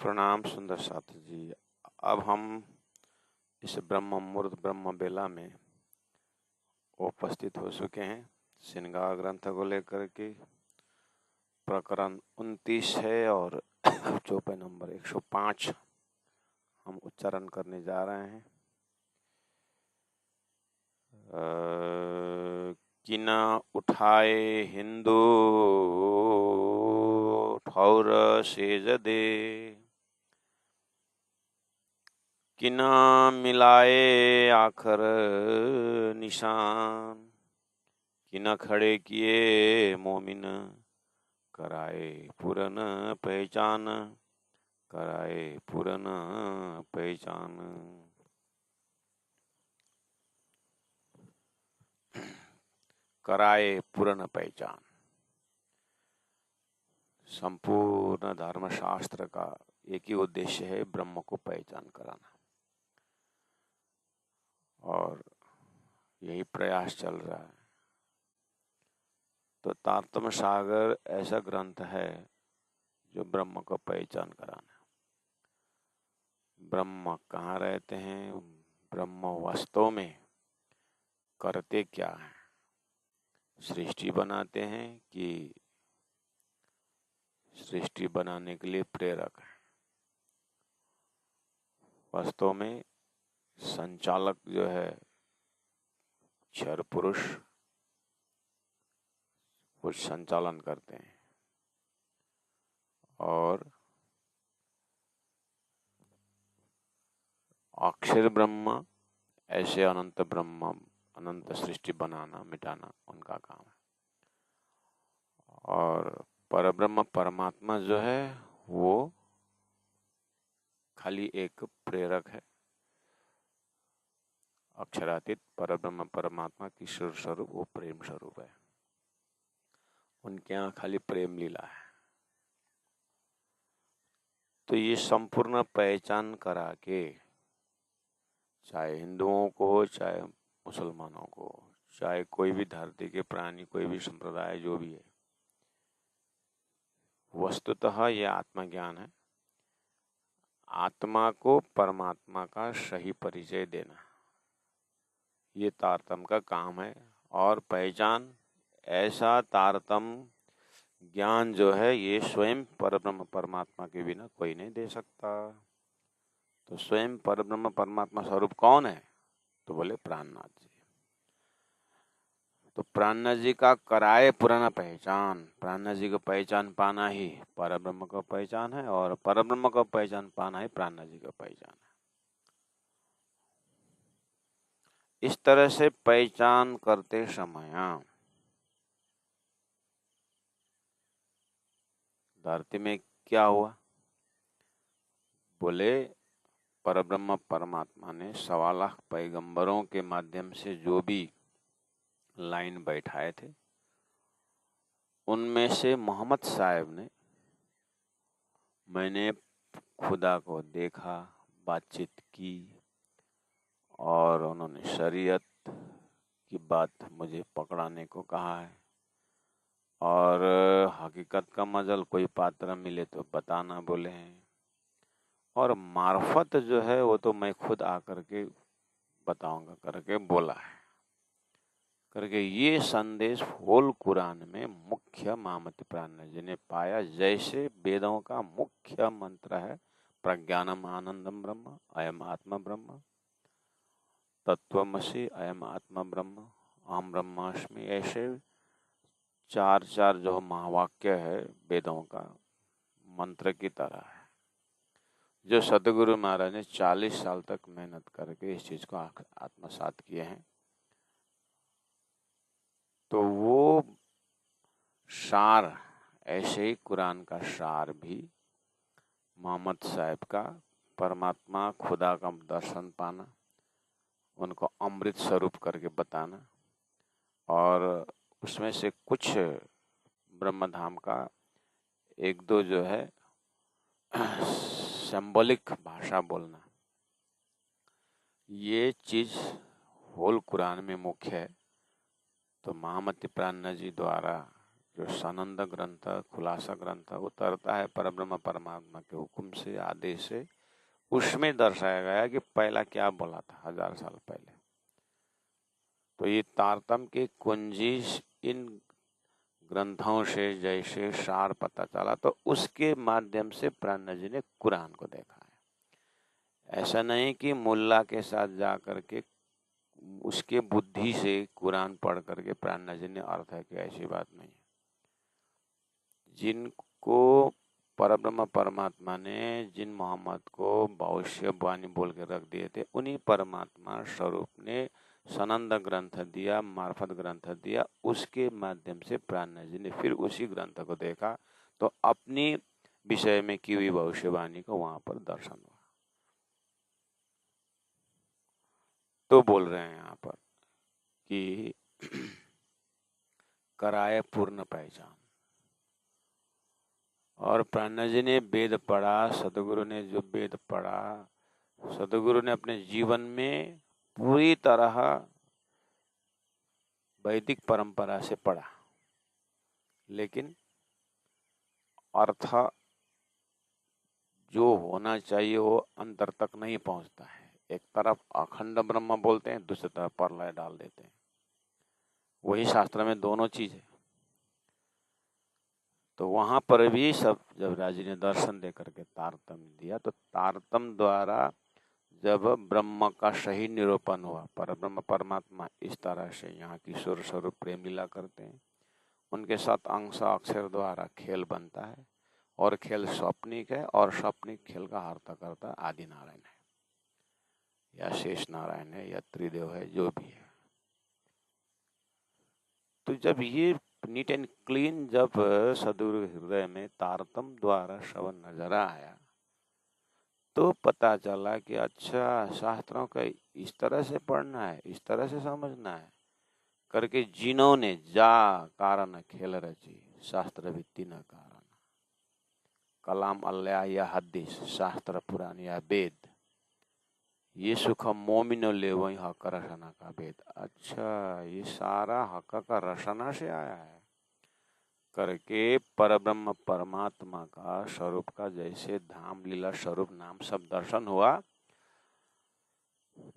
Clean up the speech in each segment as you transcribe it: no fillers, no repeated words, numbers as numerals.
प्रणाम सुंदर साथी जी। अब हम इस ब्रह्म मुहूर्त ब्रह्म बेला में उपस्थित हो चुके हैं। श्रृंगार ग्रंथ को लेकर के प्रकरण 29 है और चौपाई नंबर 105 हम उच्चारण करने जा रहे हैं। किन उठाए हिंदू ठौर सेज दे, किन मिलाए आखर निशान, किन खड़े किए मोमिन कराए पूरन पहचान, कराए पूरन पहचान। कराए पूर्ण पहचान। संपूर्ण धर्मशास्त्र का एक ही उद्देश्य है, ब्रह्म को पहचान कराना, और यही प्रयास चल रहा है। तो तारतम्य सागर ऐसा ग्रंथ है जो ब्रह्म को पहचान कराना। ब्रह्म कहाँ रहते हैं, ब्रह्म वास्तव में करते क्या है, सृष्टि बनाते हैं कि सृष्टि बनाने के लिए प्रेरक है। वास्तव में संचालक जो है क्षर पुरुष, वो संचालन करते हैं, और अक्षर ब्रह्म ऐसे अनंत ब्रह्म, अनंत सृष्टि बनाना मिटाना उनका काम है। और परब्रह्म परमात्मा जो है वो खाली एक प्रेरक है। अक्षरातीत परब्रह्म परमात्मा की स्वरूप वो प्रेम स्वरूप है। उनके यहाँ खाली प्रेम लीला है। तो ये संपूर्ण पहचान करा के, चाहे हिंदुओं को, चाहे मुसलमानों को, चाहे कोई भी धरती के प्राणी, कोई भी संप्रदाय जो भी है, वस्तुतः ये आत्मज्ञान है। आत्मा को परमात्मा का सही परिचय देना, ये तारतम्य का काम है। और पहचान, ऐसा तारतम्य ज्ञान जो है ये स्वयं परब्रह्म परमात्मा के बिना कोई नहीं दे सकता। तो स्वयं परब्रह्म परमात्मा स्वरूप कौन है, तो बोले प्राणनाथ जी। तो प्राणनाथ जी का कराए पुराना पहचान, प्राणनाथ जी को पहचान पाना ही परब्रह्म को पहचान है, और परब्रह्म को पहचान पाना ही प्राणनाथ जी को पहचान है। इस तरह से पहचान करते समय धरती में क्या हुआ, बोले परब्रह्म परमात्मा ने 1.25 लाख पैगंबरों के माध्यम से जो भी लाइन बैठाए थे, उनमें से मोहम्मद साहब ने, मैंने खुदा को देखा, बातचीत की, और उन्होंने शरीयत की बात मुझे पकड़ाने को कहा है, और हकीकत का मजल कोई पात्र मिले तो बताना बोले हैं, और मार्फत जो है वो तो मैं खुद आकर के बताऊंगा करके बोला है करके। ये संदेश होल कुरान में मुख्य महामति प्राणनाथ जी ने पाया। जैसे वेदों का मुख्य मंत्र है प्रज्ञानम आनंदम ब्रह्म, अयम आत्मा ब्रह्म, तत्वमसि अयम आत्मा ब्रह्म, अहम ब्रह्मास्मि, ऐसे 4 जो महावाक्य है वेदों का मंत्र की तरह है, जो सतगुरु महाराज ने 40 साल तक मेहनत करके इस चीज को आत्मसात किए हैं। तो वो सार, ऐसे ही कुरान का सार भी मोहम्मद साहब का परमात्मा खुदा का दर्शन पाना, उनको अमृत स्वरूप करके बताना, और उसमें से कुछ ब्रह्मधाम का 1-2 जो है सिंबॉलिक भाषा बोलना, ये चीज होल कुरान में मुख्य है। तो महामति प्राणनाथ जी द्वारा जो सनंद ग्रंथ, खुलासा ग्रंथ उतरता है परब्रह्म परमात्मा के हुक्म से, आदेश से, उसमें दर्शाया गया कि पहला क्या बोला था 1000 साल पहले। तो ये तारतम्य की कुंजी इन ग्रंथों से जैसे सार पता चला, तो उसके माध्यम से प्राणनाथ जी ने कुरान को देखा है। ऐसा नहीं कि मुल्ला के साथ जा करके उसके बुद्धि से कुरान पढ़ करके प्राणनाथ जी ने अर्थ है कि ऐसी बात नहीं है। जिनको परब्रह्म परमात्मा ने जिन मोहम्मद को भविष्यवाणी बोल के रख दिए थे, उन्हीं परमात्मा स्वरूप ने सनंद ग्रंथ दिया, मार्फत ग्रंथ दिया, उसके माध्यम से प्राणनाथ जी ने फिर उसी ग्रंथ को देखा, तो अपनी विषय में की हुई भविष्यवाणी को वहां पर दर्शन हुआ। तो बोल रहे हैं यहाँ पर कि कराए पूर्ण पहचान। और प्राणनाथ जी ने वेद पढ़ा, सदगुरु ने जो वेद पढ़ा, सदगुरु ने अपने जीवन में पूरी तरह वैदिक परंपरा से पढ़ा, लेकिन अर्थ जो होना चाहिए वो अंतर तक नहीं पहुंचता है। एक तरफ अखंड ब्रह्म बोलते हैं, दूसरी तरफ परलय डाल देते हैं। वही शास्त्र में दोनों चीज है। तो वहां पर भी सब जब राजी ने दर्शन दे करके तारतम्य दिया, तो तारतम्य द्वारा जब ब्रह्म का सही निरूपण हुआ, परब्रह्म परमात्मा इस तरह से यहाँ की सुर स्वरूप प्रेम लीला करते हैं, उनके साथ अंश अक्षर द्वारा खेल बनता है, और खेल स्वप्निक है, और स्वप्निक खेल का हर्ता करता आदि नारायण है, या शेष नारायण है, या त्रिदेव है, जो भी है। तो जब ये नीट एंड क्लीन जब सदगुरु हृदय में तारतम्य द्वारा श्रवण नजर आया, तो पता चला कि अच्छा, शास्त्रों का इस तरह से पढ़ना है, इस तरह से समझना है करके जिन्होंने जा कारण खेल रची, शास्त्र वित्ती न कारण, कलाम अल्लाह या हदीस, शास्त्र पुराण या वेद, ये सुख मोमिनो ले वही हक रसना का वेद। अच्छा, ये सारा हक का रसना से आया है करके परब्रह्म परमात्मा का स्वरूप का जैसे धाम लीला स्वरूप नाम सब दर्शन हुआ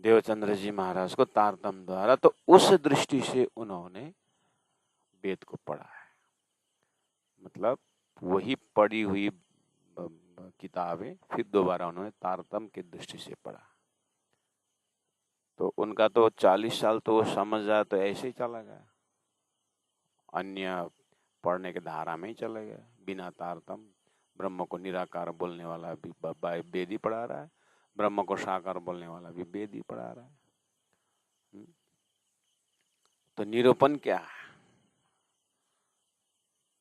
देवचंद्र जी महाराज को तारतम्य द्वारा, तो उस दृष्टि से उन्होंने वेद को पढ़ा है। मतलब वही पढ़ी हुई किताबें फिर दोबारा उन्होंने तारतम्य की दृष्टि से पढ़ा। तो उनका तो 40 साल तो वो समझ जाए तो ऐसे ही चला गया, अन्य पढ़ने के धारा में ही चला गया, बिना तारतम्य। ब्रह्म को निराकार बोलने वाला भी वेद ही पढ़ा रहा है, ब्रह्म को साकार बोलने वाला भी वेद ही पढ़ा रहा है। तो निरूपण क्या है?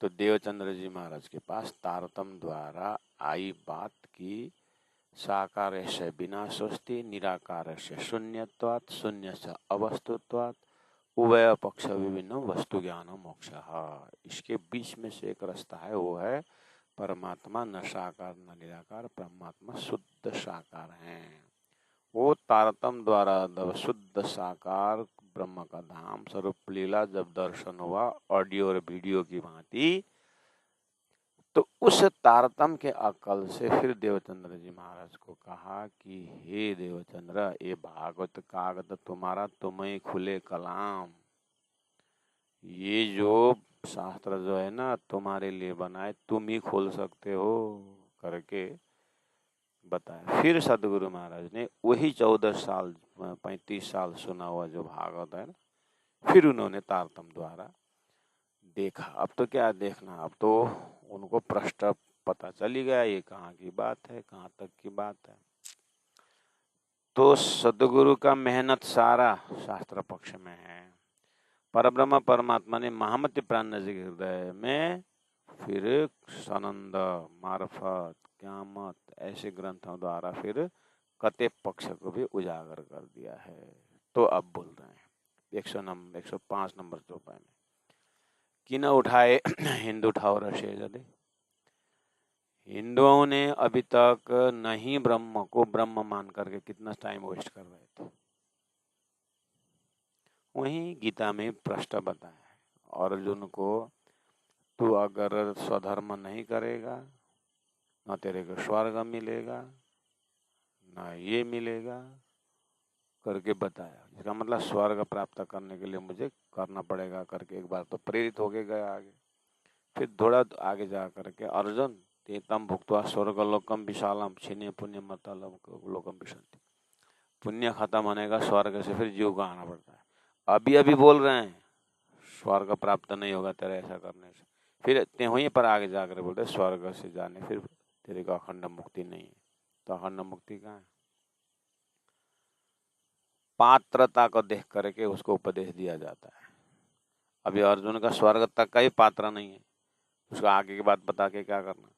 तो देवचंद्र जी महाराज के पास तारतम्य द्वारा आई बात की साकार से विनाशोस्ति, निराकार से शून्यत्वात्, शून्य से अवस्तुत्वात्, उभय पक्ष विभिन्न वस्तु ज्ञान मोक्ष। इसके बीच में से एक रास्ता है, वो है परमात्मा न साकार न निराकार, परमात्मा शुद्ध साकार है। वो तारतम्य द्वारा जब शुद्ध साकार ब्रह्म का धाम स्वरूप लीला जब दर्शन हुआ ऑडियो और वीडियो की भांति, तो उस तारतम्य के अकल से फिर देवचंद्र जी महाराज को कहा कि हे देवचंद्र, ये भागवत कागज तुम्हारा, तुम्हें खुले कलाम, ये जो शास्त्र जो है ना तुम्हारे लिए बनाए, तुम ही खोल सकते हो करके बताया। फिर सदगुरु महाराज ने वही 14 साल 35 साल सुना हुआ जो भागवत है ना, फिर उन्होंने तारतम्य द्वारा देखा। अब तो क्या देखना, अब तो उनको प्रश्न पता चली गया ये कहाँ की बात है, कहाँ तक की बात है। तो सदगुरु का मेहनत सारा शास्त्र पक्ष में है। परब्रह्म परमात्मा ने महामति प्राणनाथ जी के हृदय में फिर सनंद, मार्फत, क्यामत ऐसे ग्रंथों द्वारा फिर कते पक्ष को भी उजागर कर दिया है। तो अब बोल रहे हैं 105 नंबर चौपाई में, कि न उठाए हिंदू ठावर से जदे। हिंदुओं ने अभी तक नहीं ब्रह्म को ब्रह्म मान करके कितना टाइम वेस्ट कर रहे थे। वहीं गीता में प्रश्न बताया है, अर्जुन को तू अगर स्वधर्म नहीं करेगा ना तेरे को स्वर्ग मिलेगा ना ये मिलेगा करके बताया। इसका मतलब स्वर्ग प्राप्त करने के लिए मुझे करना पड़ेगा करके एक बार तो प्रेरित होके गया आगे। फिर थोड़ा आगे जा करके अर्जुन तेतम भुक्त्वा स्वर्गलोकम विशालम छिन्ने पुण्य मतलम लोकम विशंति। पुण्य खत्म होने का स्वर्ग से फिर जीव को आना पड़ता है। अभी अभी बोल रहे हैं स्वर्ग प्राप्त नहीं होगा तेरा ऐसा करने से, फिर वहीं पर आगे जाकर बोलते स्वर्ग से जाने फिर तेरे को अखंड मुक्ति नहीं है। तो अखंड मुक्ति कहाँ है? पात्रता को देख करके उसको उपदेश दिया जाता है। अभी अर्जुन का स्वर्ग तक का ही पात्र नहीं है, उसको आगे की बात बता के क्या करना।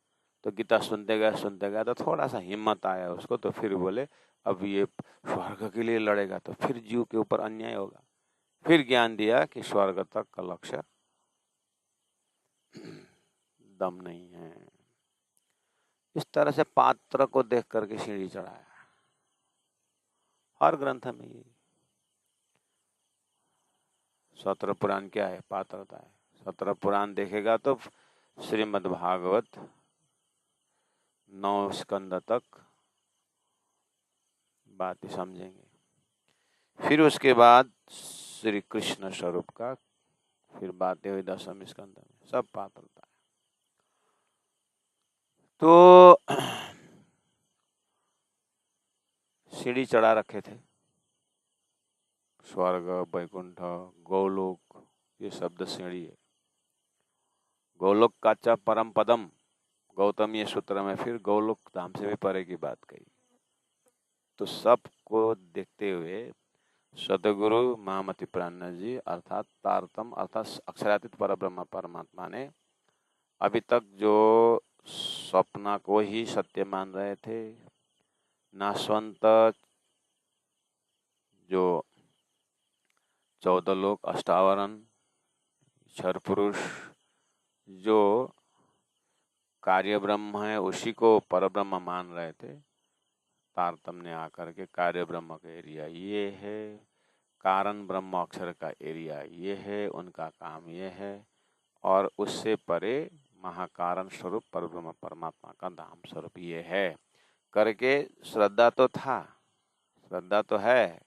तो गीता सुनते गए तो थोड़ा सा हिम्मत आया उसको, तो फिर बोले अब ये स्वर्ग के लिए लड़ेगा तो फिर जीव के ऊपर अन्याय होगा। फिर ज्ञान दिया कि स्वर्ग तक का लक्ष्य दम नहीं है। इस तरह से पात्र को देख करके सीढ़ी चढ़ाया हर ग्रंथ में। ये सत्र पुराण क्या है? पात्रता है। सत्र पुराण देखेगा तो श्रीमद् भागवत 9 स्कंद तक बात समझेंगे। फिर उसके बाद श्री कृष्ण स्वरूप का फिर बातें हुई 10वें स्कंद में, सब पात्रता है। तो सीढ़ी चढ़ा रखे थे। स्वर्ग, वैकुंठ, गोलोक, ये शब्द सीढ़ी है। गोलोक का च परम पदम, गौतम ये सूत्र में फिर गोलोक धाम से भी परे की बात कही। तो सबको देखते हुए सदगुरु महामति प्राणनाथ जी अर्थात तारतम अर्थात अक्षरातीत परब्रह्म परमात्मा ने अभी तक जो स्वप्न को ही सत्य मान रहे थे, नाशवंत जो 14 लोक अष्टावरण क्षर पुरुष जो कार्य ब्रह्म है उसी को परब्रह्म मान रहे थे, तारतम ने आकर के कार्य ब्रह्म का एरिया ये है, कारण ब्रह्म अक्षर का एरिया ये है, उनका काम ये है, और उससे परे महाकारण स्वरूप परब्रह्म परमात्मा का धाम स्वरूप ये है करके श्रद्धा तो था, श्रद्धा तो है,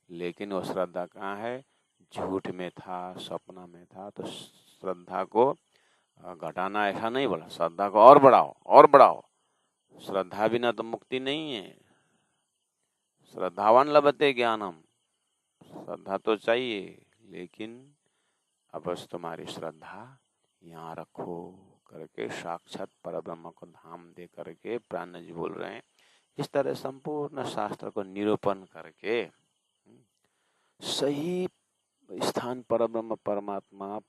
लेकिन वो श्रद्धा कहाँ है? झूठ में था, सपना में था। तो श्रद्धा को घटाना ऐसा नहीं बोला, श्रद्धा को और बढ़ाओ और बढ़ाओ। श्रद्धा बिना तो मुक्ति नहीं है। श्रद्धावान लभते ज्ञानम, श्रद्धा तो चाहिए, लेकिन अब बस तुम्हारी श्रद्धा यहाँ रखो करके साक्षात परब्रह्म को धाम दे करके प्राण जी बोल रहे हैं। इस तरह संपूर्ण शास्त्र को निरूपण करके सही स्थान परब्रह्म परमात्मा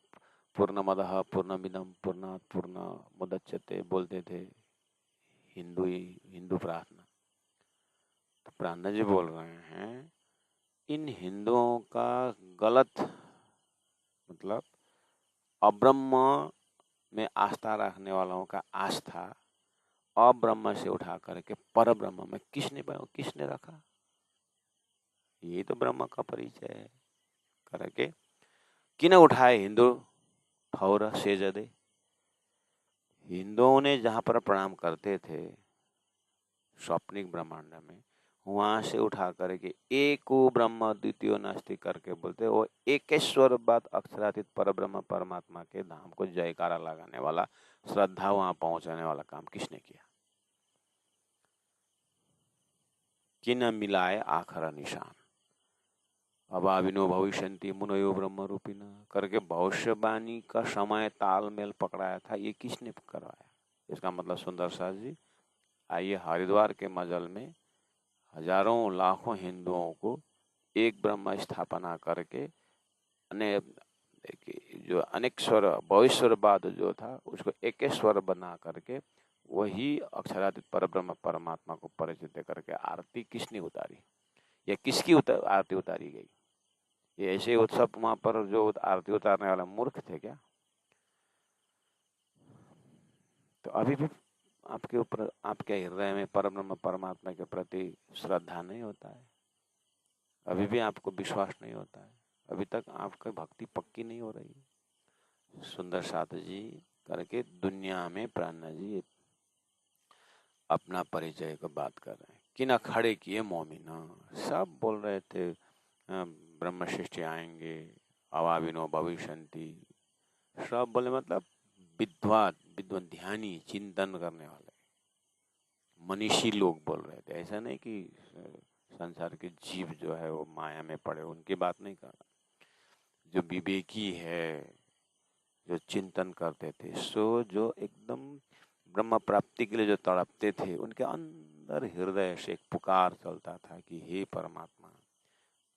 पूर्णमदः पूर्णमिदं पूर्णात् पूर्णमुदच्यते बोलते थे हिंदू प्रार्थना। तो प्राण जी बोल रहे हैं इन हिंदुओं का गलत मतलब अब्रह्म में आस्था रखने वालों का आस्था अब्रह्म से उठा करके पर ब्रह्म में किसने रखा? ये तो ब्रह्म का परिचय है करके किन उठाए हिंदू ठौर सेजदे। हिंदुओं ने जहां पर प्रणाम करते थे स्वप्निक ब्रह्मांड में, वहां से उठा करके एको ब्रह्म द्वितीय नास्ति करके बोलते, वो एकेश्वर बात अक्षरातीत परब्रह्म परमात्मा के धाम को जयकारा लगाने वाला, श्रद्धा वहां पहुंचाने वाला काम किसने किया? किन मिलाए आखरा निशान, अभाविनो भविष्यन्ति मुनयो ब्रह्म रूपिण करके भविष्यवाणी का समय तालमेल पकड़ाया था, ये किसने करवाया? इसका मतलब सुंदर साथ जी आइए हरिद्वार के मजल में हजारों लाखों हिंदुओं को एक ब्रह्म स्थापना करके जो अनेक स्वर भविष्यवाद जो था उसको एक स्वर बना करके वही अक्षरातीत परब्रह्म परमात्मा को परिचित करके आरती किसने उतारी या किसकी आरती उतारी गई? ये ऐसे उत्सव वहां पर जो आरती उतारने वाला मूर्ख थे क्या? तो अभी भी आपके ऊपर आपके हृदय में परब्रह्म परमात्मा के प्रति श्रद्धा नहीं होता है, अभी भी आपको विश्वास नहीं होता है, अभी तक आपकी भक्ति पक्की नहीं हो रही। सुंदर साथ जी करके दुनिया में प्राणनाथ जी अपना परिचय को बात कर रहे हैं कि ना खड़े किए मोमिना। सब बोल रहे थे ब्रह्म सृष्टि आएंगे, अवाविनो भविष्यन्ति, सब बोले मतलब विद्वान ध्यानी चिंतन करने वाले मनीषी लोग बोल रहे थे। ऐसा नहीं कि संसार के जीव जो है वो माया में पड़े, उनकी बात नहीं कर रहा। जो विवेकी है, जो चिंतन करते थे, सो जो एकदम ब्रह्म प्राप्ति के लिए जो तड़पते थे, उनके अंदर हृदय से एक पुकार चलता था कि हे परमात्मा,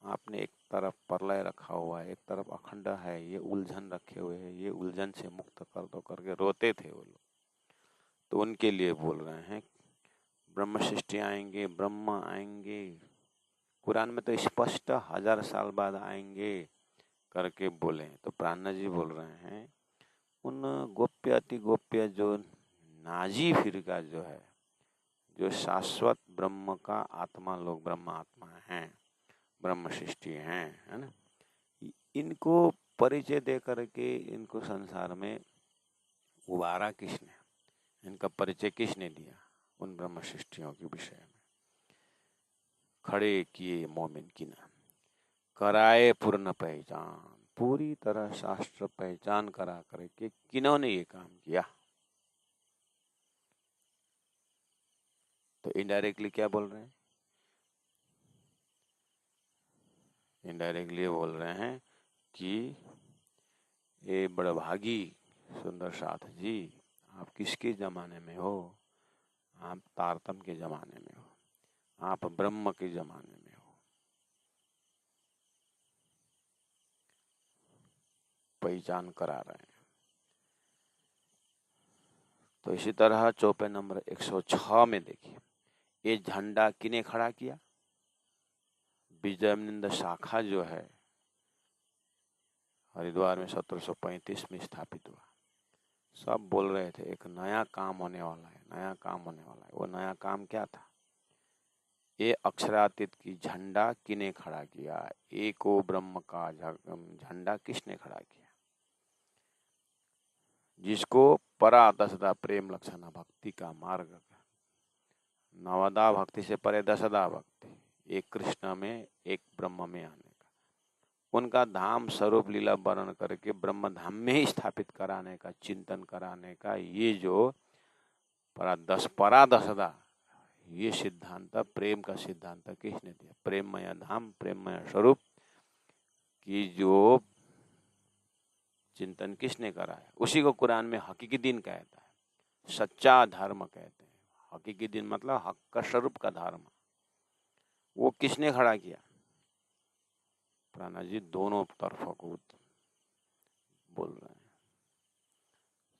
आपने एक तरफ प्रलय रखा हुआ है, एक तरफ अखंड है, ये उलझन रखे हुए हैं, ये उलझन से मुक्त कर दो करके रोते थे वो लोग। तो उनके लिए बोल रहे हैं ब्रह्म सृष्टि आएंगे, ब्रह्म आएंगे, कुरान में तो स्पष्ट 1000 साल बाद आएंगे करके बोले। तो प्राणनाथ जी बोल रहे हैं उन गोप्य अति गोप्य जो नाजी फिरका जो है, जो शाश्वत ब्रह्म का आत्मा लोग ब्रह्म आत्मा हैं, ब्रह्म सृष्टि हैं, है ना, इनको परिचय दे करके इनको संसार में उबारा किसने, इनका परिचय किसने दिया उन ब्रह्म सृष्टियों के विषय में। खड़े किए मोमिन की ना, कराए पूर्ण पहचान, पूरी तरह शास्त्र पहचान करा करके किन्होंने ये काम किया। तो इनडायरेक्टली क्या बोल रहे हैं, इनडायरेक्टली बोल रहे हैं कि ये बड़भागी सुंदर साथ जी, आप किसके जमाने में हो, आप तारतम के जमाने में हो, आप ब्रह्म के जमाने में हो। पहचान करा रहे हैं। तो इसी तरह चौपे नंबर 106 में देखिए, ये झंडा किने खड़ा किया। विजयानंद शाखा जो है हरिद्वार में 1735 में स्थापित हुआ। सब बोल रहे थे एक नया काम होने वाला है, नया काम होने वाला है। वो नया काम क्या था, ये अक्षरातीत की झंडा किने खड़ा किया, एको ब्रह्म का झंडा किसने खड़ा किया, जिसको परा दसदा प्रेम लक्षणा भक्ति का मार्ग, नवदा भक्ति से परे दसदा भक्ति, एक कृष्ण में एक ब्रह्म में आने का, उनका धाम स्वरूप लीला वर्णन करके ब्रह्म धाम में ही स्थापित कराने का, चिंतन कराने का, ये जो परा दसदा, ये सिद्धांत प्रेम का सिद्धांत किसने दिया, प्रेममय धाम प्रेममय स्वरूप की जो चिंतन किसने कराया, उसी को कुरान में हकीकी दिन कहता है, सच्चा धर्म कहते हैं। हकीकी दिन मतलब हक का स्वरूप का धर्म, वो किसने खड़ा किया। प्राणनाथ जी दोनों तरफों को बोल रहे हैं,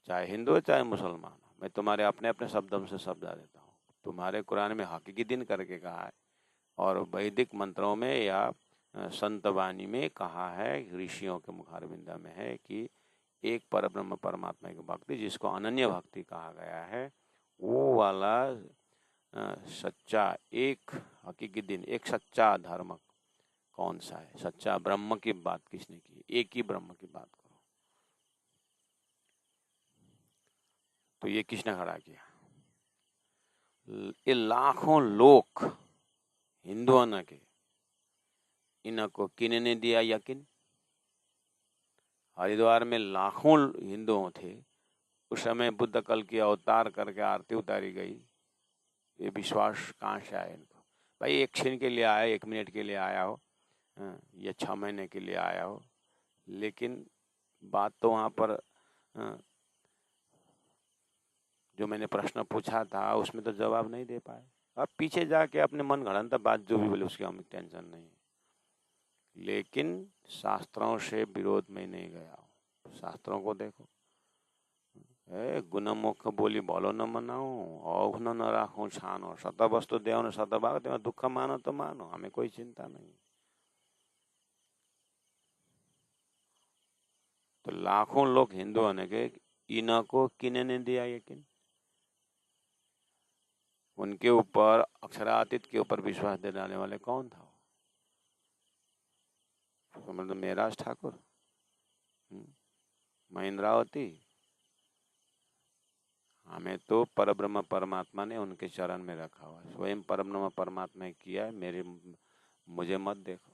चाहे हिंदू हो चाहे मुसलमान हो। मैं तुम्हारे अपने अपने शब्दों से शब्द देता हूँ। तुम्हारे कुरान में हकीकी दिन करके कहा है, और वैदिक मंत्रों में या संत वाणी में कहा है, ऋषियों के मुखारबिंदा में है कि एक परब्रह्म परमात्मा की भक्ति, जिसको अनन्य भक्ति कहा गया है, वो वाला सच्चा एक हकीकी दिन, एक सच्चा धर्म कौन सा है, सच्चा ब्रह्म की बात किसने की, एक ही ब्रह्म की बात करो। तो ये किसने खड़ा किया, ये लाखों लोग हिंदुओं ने के, इनको किन्ने दिया यकीन। हरिद्वार में लाखों हिंदुओं थे उस समय, बुद्ध कल की अवतार करके आरती उतारी गई। ये विश्वास कहाँ से आया इनको, भाई एक क्षण के लिए आया, 1 मिनट के लिए आया हो, या 6 महीने के लिए आया हो, लेकिन बात तो वहाँ पर जो मैंने प्रश्न पूछा था उसमें तो जवाब नहीं दे पाए। अब पीछे जाके अपने मन घड़ंता बात जो भी बोले उसकी हमें टेंशन नहीं, लेकिन शास्त्रों से विरोध में नहीं गया हूँ। शास्त्रों को देखो, गुणमुख बोली बोलो न मनाओ, औघ न राखो छानो, सत वस्तु देव न सतभाग देव, दुख मानो तो मानो, हमें कोई चिंता नहीं। तो लाखों लोग हिंदू होने के, इनको किने दिया यकीन, उनके ऊपर अक्षरातीत के ऊपर विश्वास दिलाने वाले कौन था, मतलब मेराज ठाकुर, महेंद्रावती, हमें तो परब्रह्म परमात्मा ने उनके चरण में रखा हुआ है। स्वयं परब्रह्म परमात्मा ने किया है, मुझे मत देखो।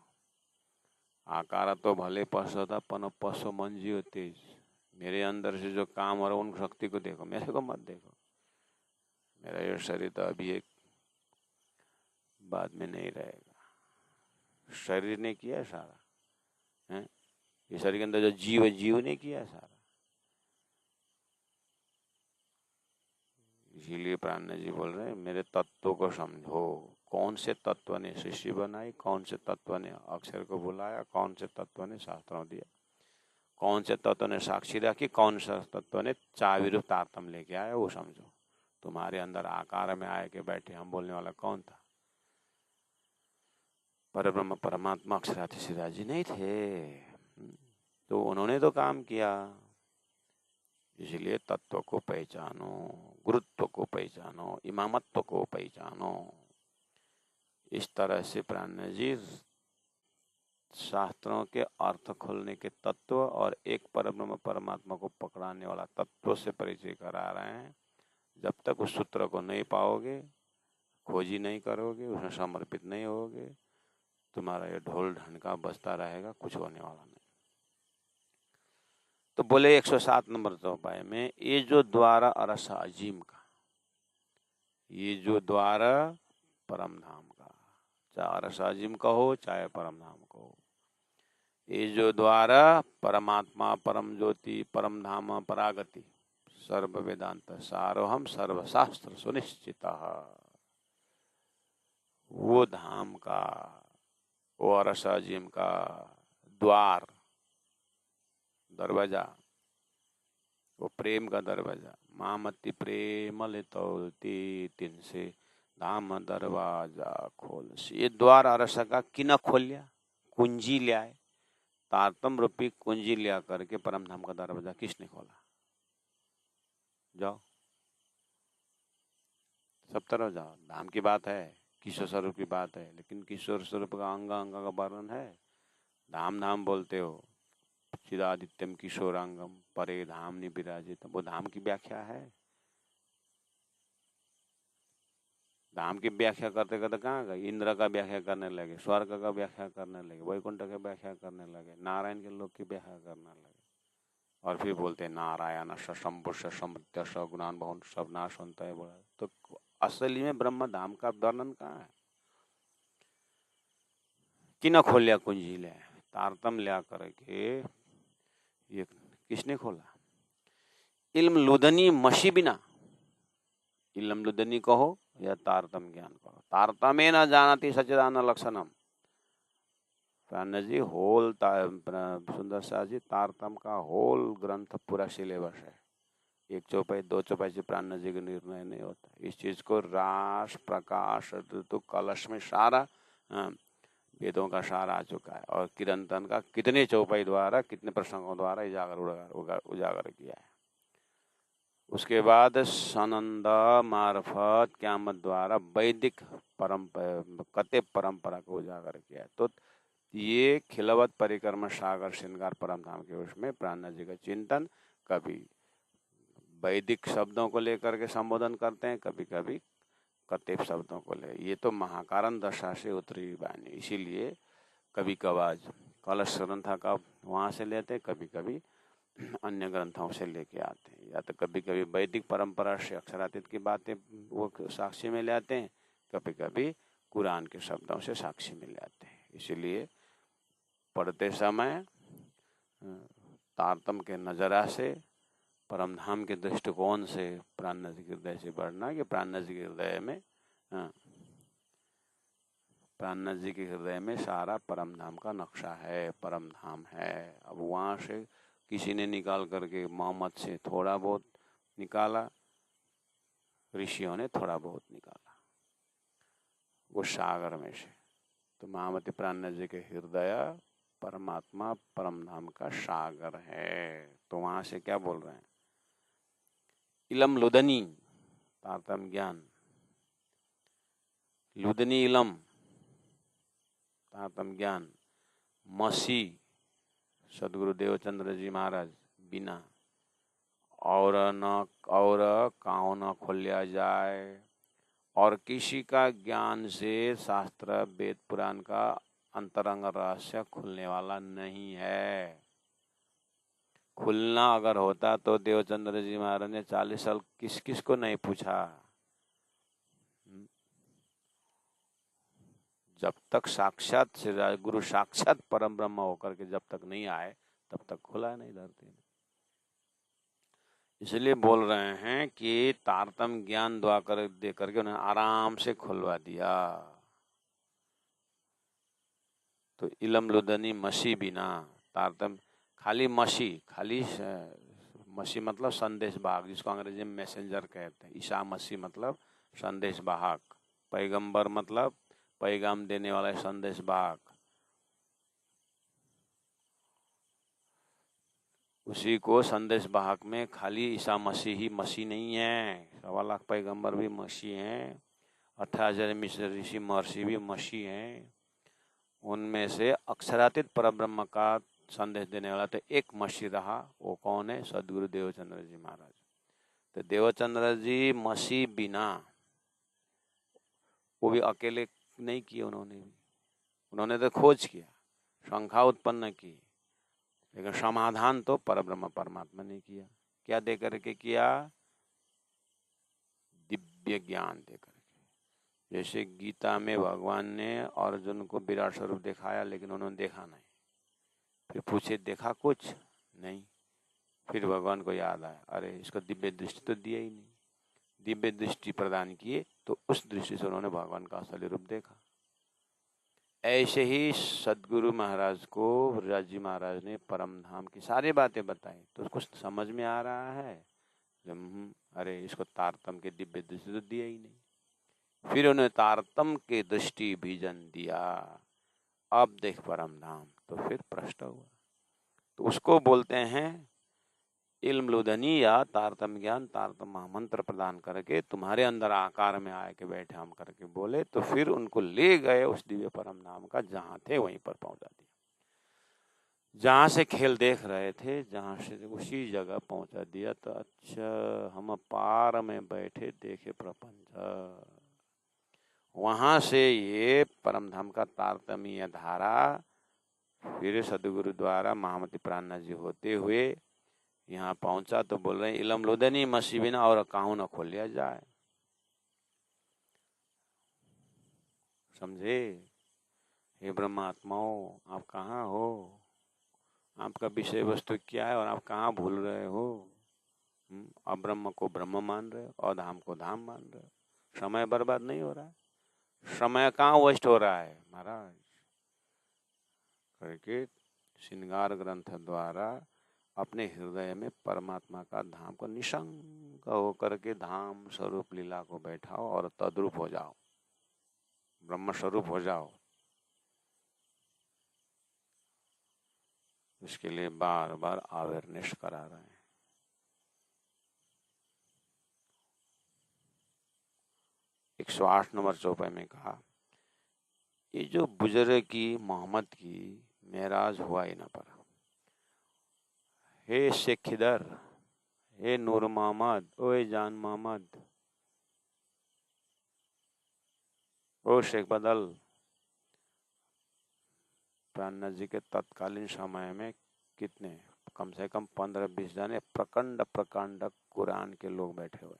आकार तो भले पशु था पण पशु मन जियो तेज। मेरे अंदर से जो काम और उन शक्ति को देखो, मेरे को मत देखो। मेरा ये शरीर तो अभी एक बाद में नहीं रहेगा। शरीर ने किया सारा है, ये शरीर के अंदर जो जीव ने किया सारा। इसीलिए प्राण जी बोल रहे हैं मेरे तत्व को समझो। कौन से तत्व ने सृष्टि बनाई, कौन से तत्व ने अक्षर को बुलाया, कौन से तत्व ने शास्त्रों दिया, कौन से तत्व ने साक्षी रखी, कौन से तत्व ने चाविरूप तारतम लेके आया, वो समझो। तुम्हारे अंदर आकार में आए के बैठे हम बोलने वाला कौन था? परब्रह्म परमात्मा अक्षराधि सिद्धार्थ जी नहीं थे? तो उन्होंने तो काम किया। इसलिए तत्व को पहचानो, गुरुत्व को पहचानो, इमामत्व को पहचानो। इस तरह से प्राण जी शास्त्रों के अर्थ खोलने के तत्व और एक परब्रह्म परमात्मा को पकड़ाने वाला तत्व से परिचय करा रहे हैं। जब तक उस सूत्र को नहीं पाओगे, खोजी नहीं करोगे, उसमें समर्पित नहीं होगे, तुम्हारा ये ढोल ढंढका बजता रहेगा, कुछ होने वाला नहीं। तो बोले 107 नंबर चौपाई में, ये जो द्वार अरस अजीम का, ये जो द्वार परम धाम का, चाहे अरस अजीम का हो चाहे परम धाम का हो, ये जो द्वार परमात्मा परम ज्योति परम धाम परागति सर्व वेदांत सारोहम सर्वशास्त्र सुनिश्चित, वो धाम का, वो अरस अजीम का द्वार, दरवाजा, वो प्रेम का दरवाजा, मामति प्रेम लितौती तिन से धाम दरवाजा खोल। ये द्वार अरस का किन खोलिया? कुंजी लिया है, तारतम रूपी कुंजी लिया करके परम धाम का दरवाजा किसने खोला? जाओ सब तरफ जाओ। धाम की बात है, किशोर स्वरूप की बात है, लेकिन किशोर स्वरूप का अंग अंग का वर्णन है। धाम धाम बोलते हो, चिदादित्यम किशोरांगम परे धाम निविराजित, वो धाम की व्याख्या है। धाम की व्याख्या करते करते कहाँ गए? इंद्र का व्याख्या करने लगे, स्वर्ग का व्याख्या करने लगे, वैकुंठ का व्याख्या करने लगे, नारायण के लोक की व्याख्या करने लगे, और फिर बोलते नारायण शंभुष समृत्य सगुणान बहुत सब नाश होता है बोला। तो असली में ब्रह्म धाम का वर्णन कहाँ है? किन खोलिया कुंजी ले, तारतम लिया करके ये किसने खोला? इल्म लुदनी मशी बिना, इल्म लुदनी कहो या तारतम ज्ञान कहो, तारतमे न जानती सच्चिदानंद लक्षणम। प्राण जी होल सुंदर शाह जी तारतम का होल ग्रंथ पूरा सिलेबस है। एक चौपाई दो चौपाई से प्राण जी का निर्णय नहीं होता। इस चीज को रास प्रकाश ऋतु कलश में सारा वेदों का सार आ चुका है, और किरंतन का कितने चौपाई द्वारा कितने प्रसंगों द्वारा उजागर किया है। उसके बाद सनंद मार्फत क्यामत द्वारा वैदिक कते परंपरा को उजागर किया है। तो ये खिलवत परिक्रम सागर श्रृंगार परम धाम के उसमें प्राण जी का चिंतन कभी वैदिक शब्दों को लेकर के संबोधन करते हैं, कभी कभी कतेब शब्दों को ले। ये तो महाकारण दशा से उतरी वाणी, इसीलिए कभी कभार कलश ग्रंथ का वहाँ से लेते हैं, कभी कभी अन्य ग्रंथों से लेके आते हैं, या तो कभी कभी वैदिक परंपरा से अक्षरातीत की बातें वो साक्षी में ले आते हैं, कभी कभी कुरान के शब्दों से साक्षी में ले आते हैं। इसीलिए पढ़ते समय तारतम के नजरा से, परमधाम के दृष्टिकोण से प्राण जी के हृदय से बढ़ना, कि प्राण जी के हृदय में प्राण जी के हृदय में सारा परमधाम का नक्शा है, परमधाम है। अब वहाँ से किसी ने निकाल करके मोहम्मद से थोड़ा बहुत निकाला, ऋषियों ने थोड़ा बहुत निकाला वो सागर में से। तो महामति प्राण जी के हृदय परमात्मा परमधाम का सागर है। तो वहां से क्या बोल रहे हैं? इलम लुदनी तारतम ज्ञान, लुदनी इलम तारतम ज्ञान, मसी सदगुरु देवचंद्र जी महाराज बिना, और काहू न खोलिया जाए, और किसी का ज्ञान से शास्त्र वेद पुराण का अंतरंग रहस्य खुलने वाला नहीं है। खुलना अगर होता तो देवचंद्र जी महाराज ने 40 साल किस किस को नहीं पूछा। जब तक साक्षात श्री गुरु साक्षात परम ब्रह्म होकर के जब तक नहीं आए तब तक खुला नहीं धरती। इसलिए बोल रहे हैं कि तारतम ज्ञान द्वारा दे करके उन्हें आराम से खुलवा दिया। तो इलम लुदनी मसी बिना, तारतम खाली मसी मतलब संदेश वाहक, जिसको अंग्रेजी में मैसेंजर कहते हैं। ईसा मसीह मतलब संदेश वाहक, पैगंबर मतलब पैगाम देने वाला संदेश वाहक। उसी को संदेश वाहक में खाली ईसा मसीह ही मसीह नहीं है, 1.25 लाख पैगंबर भी मसीह हैं, 18,000 मिस्र ऋषि महर्षि भी मसीह हैं। उनमें से अक्षरातीत परब्रह्म का संदेश देने वाला तो एक मसीह रहा, वो कौन है? सदगुरु देवचंद्र जी महाराज। तो देवचंद्र जी मसीह बिना, वो भी अकेले नहीं किए उन्होंने तो खोज किया, शंका उत्पन्न की, लेकिन समाधान तो परब्रह्म परमात्मा ने किया। क्या दे करके किया? दिव्य ज्ञान दे करके। जैसे गीता में भगवान ने अर्जुन को विराट स्वरूप दिखाया, लेकिन उन्होंने देखा नहीं। फिर पूछे देखा कुछ नहीं, फिर भगवान को याद आया, अरे इसको दिव्य दृष्टि तो दिया ही नहीं। दिव्य दृष्टि प्रदान किए तो उस दृष्टि से उन्होंने भगवान का असली रूप देखा। ऐसे ही सदगुरु महाराज को राजी महाराज ने परम धाम की सारी बातें बताई, तो उसको समझ में आ रहा है, अरे इसको तारतम के दिव्य दृष्टि तो दिया ही नहीं। फिर उन्हें तारतम के दृष्टि विजन दिया, अब देख परम धाम, तो फिर प्रश्न हुआ। तो उसको बोलते हैं इल्म लुदनी या तारतम ज्ञान। तारतम महामंत्र प्रदान करके तुम्हारे अंदर आकार में आए के बैठे हम करके बोले, तो फिर उनको ले गए उस दिव्य परम धाम का, जहां थे वहीं पर पहुंचा दिया। जहां से खेल देख रहे थे, जहां से उसी जगह पहुंचा दिया। तो अच्छा, हम पार में बैठे देखे प्रपंच, वहां से ये परम धाम का तारतमीय धारा फिर सदगुरु द्वारा महामती प्राणनाथ जी होते हुए यहाँ पहुंचा। तो बोल रहे हैं इलम लुदनी मसी बिना, और काहू न खोलिया जाए। समझे? हे ब्रह्मात्माओं, आप कहाँ हो? आपका विषय वस्तु क्या है और आप कहाँ भूल रहे हो? अब्रह्म को ब्रह्म मान रहे हो, अधाम को धाम मान रहे हो। समय बर्बाद नहीं हो रहा है? समय कहाँ वेस्ट हो रहा है महाराज? करके श्रृंगार ग्रंथ द्वारा अपने हृदय में परमात्मा का धाम को निशंक होकर के धाम स्वरूप लीला को बैठाओ और तद्रूप हो जाओ, ब्रह्म स्वरूप हो जाओ। इसके लिए बार बार अवेयरनेस करा रहे हैं। 108 नंबर चौपाई में कहा, ये जो बुजुर्ग की मोहम्मद की मेराज हुआ ही ना पड़ा। हे शेख खिदर, हे नूर मोहम्मद, ओए जान मोहम्मद, ओ शेख बदल। प्राणनाथ जी के तत्कालीन समय में कितने, कम से कम 15-20 जाने प्रकांड प्रकांड कुरान के लोग बैठे हुए।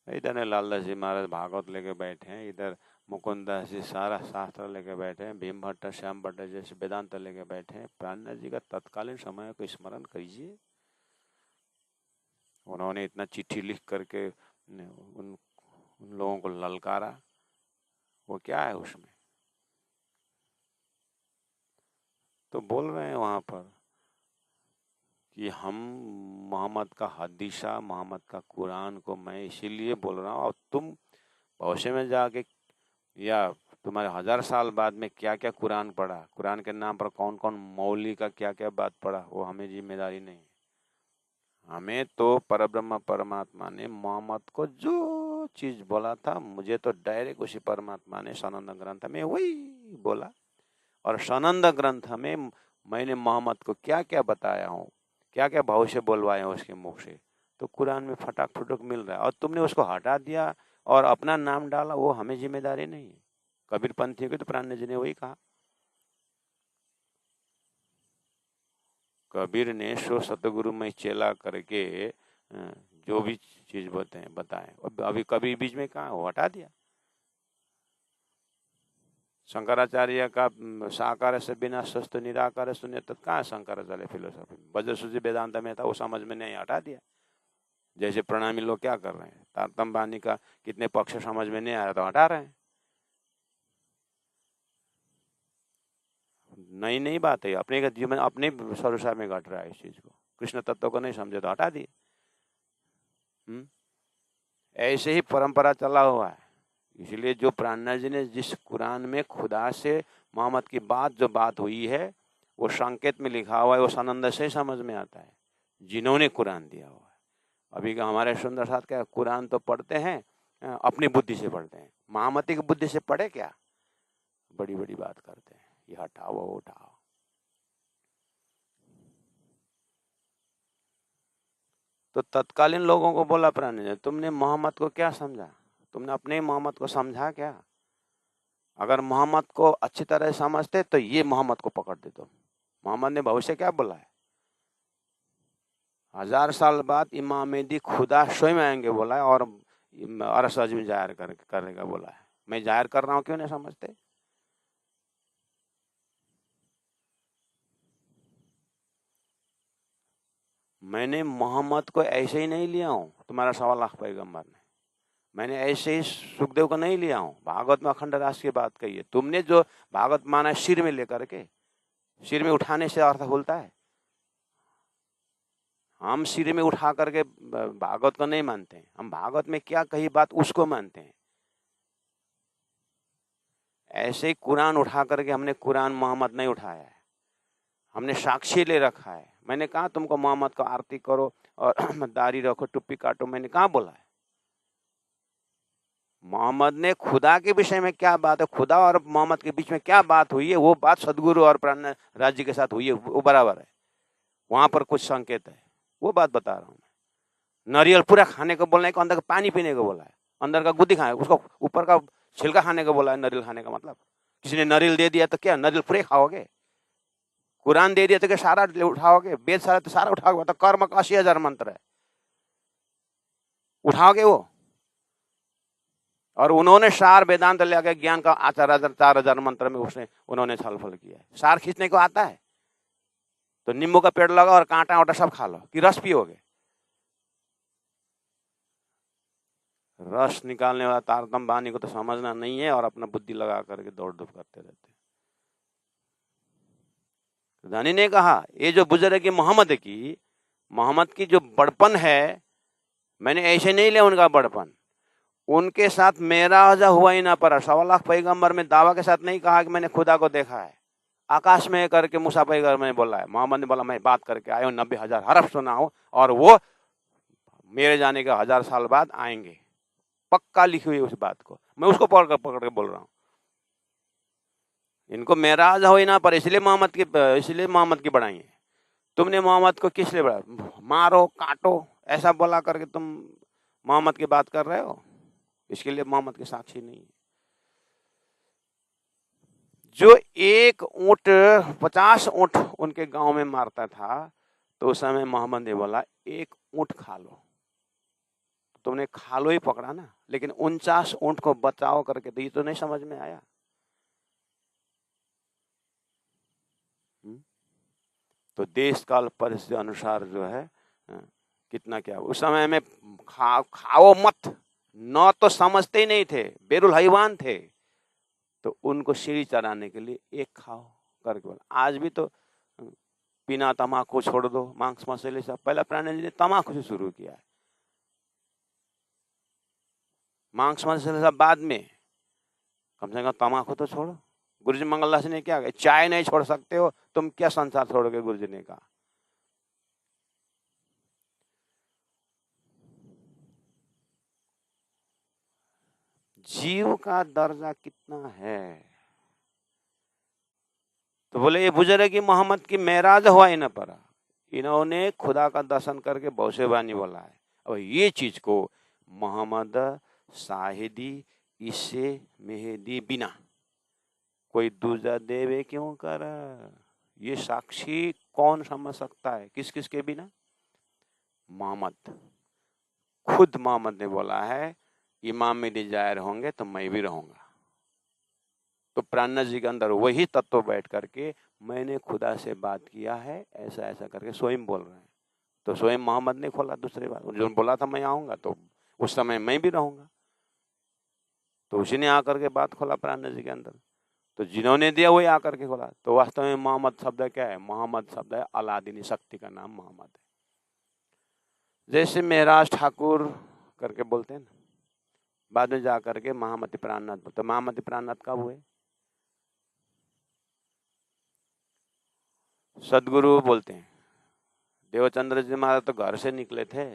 इधर लालदास जी महाराज भागवत लेके बैठे हैं, इधर मुकुंदास जी सारा शास्त्र लेके बैठे हैं, भीम भट्ट श्याम भट्ट जैसे वेदांत लेके बैठे हैं। प्राणनाथ जी का तत्कालीन समय को स्मरण कीजिए। उन्होंने इतना चिट्ठी लिख करके उन लोगों को ललकारा, वो क्या है उसमें? तो बोल रहे हैं वहां पर कि हम मोहम्मद का हदीसा, मोहम्मद का कुरान को मैं इसीलिए बोल रहा हूँ, और तुम भविष्य में जाके या तुम्हारे 1000 साल बाद में क्या क्या कुरान पढ़ा, कुरान के नाम पर कौन कौन मौली का क्या क्या बात पढ़ा, वो हमें जिम्मेदारी नहीं। हमें तो परब्रह्म परमात्मा ने मोहम्मद को जो चीज बोला था, मुझे तो डायरेक्ट उसी परमात्मा ने सनंद ग्रंथ में वही बोला। और सनंद ग्रंथ में मैंने मोहम्मद को क्या क्या बताया हूँ, क्या क्या भविष्य बुलवाए उसके मुख से, तो कुरान में फटाक फुटुक मिल रहा है और तुमने उसको हटा दिया और अपना नाम डाला, वो हमें जिम्मेदारी नहीं है। कबीर पंथी की तो प्राण जी ने वही कहा, कबीर ने सो सतगुरु में चेला करके जो भी चीज बताए, अभी कबीर बीच में कहा, वो हटा दिया। शंकराचार्य का साकार से बिना स्वस्थ निराकार शून्य तत् कहाँ शंकराचार्य फिलोसफी वज्रसूचि वेदांत में था, वो समझ में नहीं, हटा दिया। जैसे प्रणामी लोग क्या कर रहे हैं, तारतम बानी का कितने पक्ष समझ में नहीं आया तो हटा रहे हैं। नई नई बात है, अपने जीवन अपने स्वरूप में घट रहा है। इस चीज को कृष्ण तत्व को नहीं समझे तो हटा दिए। ऐसे ही परंपरा चला हुआ है। इसलिए जो प्राणनाथ जी ने जिस कुरान में खुदा से मोहम्मद की जो बात हुई है, वो संकेत में लिखा हुआ है, वो सनंद से समझ में आता है जिन्होंने कुरान दिया हुआ है। अभी का हमारे सुंदर साथ क्या, कुरान तो पढ़ते हैं अपनी बुद्धि से पढ़ते हैं, महामती की बुद्धि से पढ़े क्या, बड़ी बड़ी बात करते हैं, ये हटाओ वो उठाओ। तो तत्कालीन लोगों को बोला प्राणी ने, तुमने मोहम्मद को क्या समझा, तुमने अपने मोहम्मद को समझा क्या? अगर मोहम्मद को अच्छी तरह समझते तो ये मोहम्मद को पकड़ दे। तुम मोहम्मद ने भविष्य क्या बोला है, 1000 साल बाद इमाम मेहदी खुदा स्वयं आएंगे बोला है, और अरश में जाहिर करने का बोला है। मैं जाहिर कर रहा हूं, क्यों नहीं समझते? मैंने मोहम्मद को ऐसे ही नहीं लिया हूं, तुम्हारा 1.25 पैगंबर ने। मैंने ऐसे ही सुखदेव को नहीं लिया हूं, भागवत में अखंड रास की बात कही है। तुमने जो भागवत माना सिर में लेकर के, सिर में उठाने से अर्थ खुलता है। हम सिर में उठा करके भागवत को नहीं मानते हैं, हम भागवत में क्या कही बात उसको मानते हैं। ऐसे ही कुरान उठा करके हमने कुरान मोहम्मद नहीं उठाया है, हमने साक्षी ले रखा है। मैंने कहा तुमको मोहम्मद को आरती करो और दाढ़ी रखो, टुप्पी काटो, मैंने कहा बोला है? मोहम्मद ने खुदा के विषय में क्या बात है, खुदा और मोहम्मद के बीच में क्या बात हुई है, वो बात सदगुरु और प्राण राज्य के साथ हुई है, वो बराबर है। वहां पर कुछ संकेत है, वो बात बता रहा हूं मैं। नारियल पूरा खाने को बोलना है, अंदर का पानी पीने को बोला है, अंदर का गुद्दी खाने, उसको ऊपर का छिलका खाने को बोला है। नारियल खाने का मतलब, किसी ने नारियल दे दिया तो क्या नारियल पूरे खाओगे? कुरान दे दिया तो क्या सारा उठाओगे? वेद सारा तो सारा उठाओगे? तो कर्म का 80,000 मंत्र है, उठाओगे वो? और उन्होंने सार वेदांत लेकर ज्ञान का 4,000 मंत्र में उन्होंने छलफल किया है। सार खींचने को आता है तो नींबू का पेड़ लगा और कांटा वाटा सब खा लो, कि रस पियोगे? रस निकालने वाला तारतम बानी को तो समझना नहीं है, और अपना बुद्धि लगा करके दौड़ धूप करते रहते। धनी ने कहा ये जो बुजुर्ग मोहम्मद की जो बड़पन है, मैंने ऐसे नहीं लिया उनका बड़पन, उनके साथ मेरा हुआ ही ना पड़ा। 1.25 पैगंबर में दावा के साथ नहीं कहा कि मैंने खुदा को देखा है। आकाश में करके मूसा पैगंबर ने बोला है, मोहम्मद ने बोला मैं बात करके आया हूँ, 90,000 हरफ सुना हूं, और वो मेरे जाने के 1000 साल बाद आएंगे, पक्का लिखी हुई उस बात को। मैं उसको पकड़ के बोल रहा हूँ। इनको मेराज हो ही ना पर, इसलिए मोहम्मद की बढ़ाई है। तुमने मोहम्मद को किस लिए बढ़ा, मारो काटो ऐसा बोला करके तुम मोहम्मद की बात कर रहे हो? इसके लिए मोहम्मद के साक्षी नहीं। जो एक ऊंट 50 ऊंट उनके गांव में मारता था, तो उस समय मोहम्मद ने बोला एक ऊंट खा लो। तुमने खा लो ही पकड़ा ना, लेकिन 49 ऊंट को बचाओ करके तो ये तो नहीं समझ में आया। तो देश काल परिस्थिति अनुसार जो है कितना क्या उस समय में खाओ मत, न तो समझते ही नहीं थे, बेरुल हैवान थे, तो उनको सीढ़ी चढ़ाने के लिए एक खाओ करके बोला। आज भी तो बिना तमाकू छोड़ दो, मांस मसाले सब, पहला प्राणी जी ने तमाकू से शुरू किया है, मांस मसाले सब बाद में, कम से कम तमाकू तो छोड़ो। गुरुजी मंगलदास ने क्या कहा, चाय नहीं छोड़ सकते हो तुम, क्या संसार छोड़ोगे? गुरुजी ने कहा। जीव का दर्जा कितना है? तो बोले ये बुजुर्ग की मोहम्मद की मेराज हुआ ही ना पड़ा, इन्होंने खुदा का दर्शन करके भविष्यवाणी बोला है। अब ये चीज को मोहम्मद शाहिदी इससे मेहदी बिना कोई दूजा देवे क्यों कर, ये साक्षी कौन समझ सकता है? किस किस के बिना? मोहम्मद, खुद मोहम्मद ने बोला है इमाम में डिजायर होंगे तो मैं भी रहूंगा। तो प्राणनाथ जी के अंदर वही तत्व बैठ करके मैंने खुदा से बात किया है, ऐसा ऐसा करके स्वयं बोल रहे हैं। तो स्वयं मोहम्मद ने खोला दूसरी बात, जो बोला था मैं आऊंगा तो उस समय मैं भी रहूंगा, तो उसी ने आकर के बात खोला प्राणनाथ जी के अंदर। तो जिन्होंने दिया वही आकर के खोला। तो वास्तव में मोहम्मद शब्द क्या है? मोहम्मद शब्द है अलादीनी शक्ति का नाम मोहम्मद है। जैसे मेहराज ठाकुर करके बोलते हैं ना, बाद में जाकर के महामती प्राणनाथ बोलते। महामती प्राणनाथ कब हुए? सदगुरु बोलते हैं देवचंद्र जी महाराज तो घर से निकले थे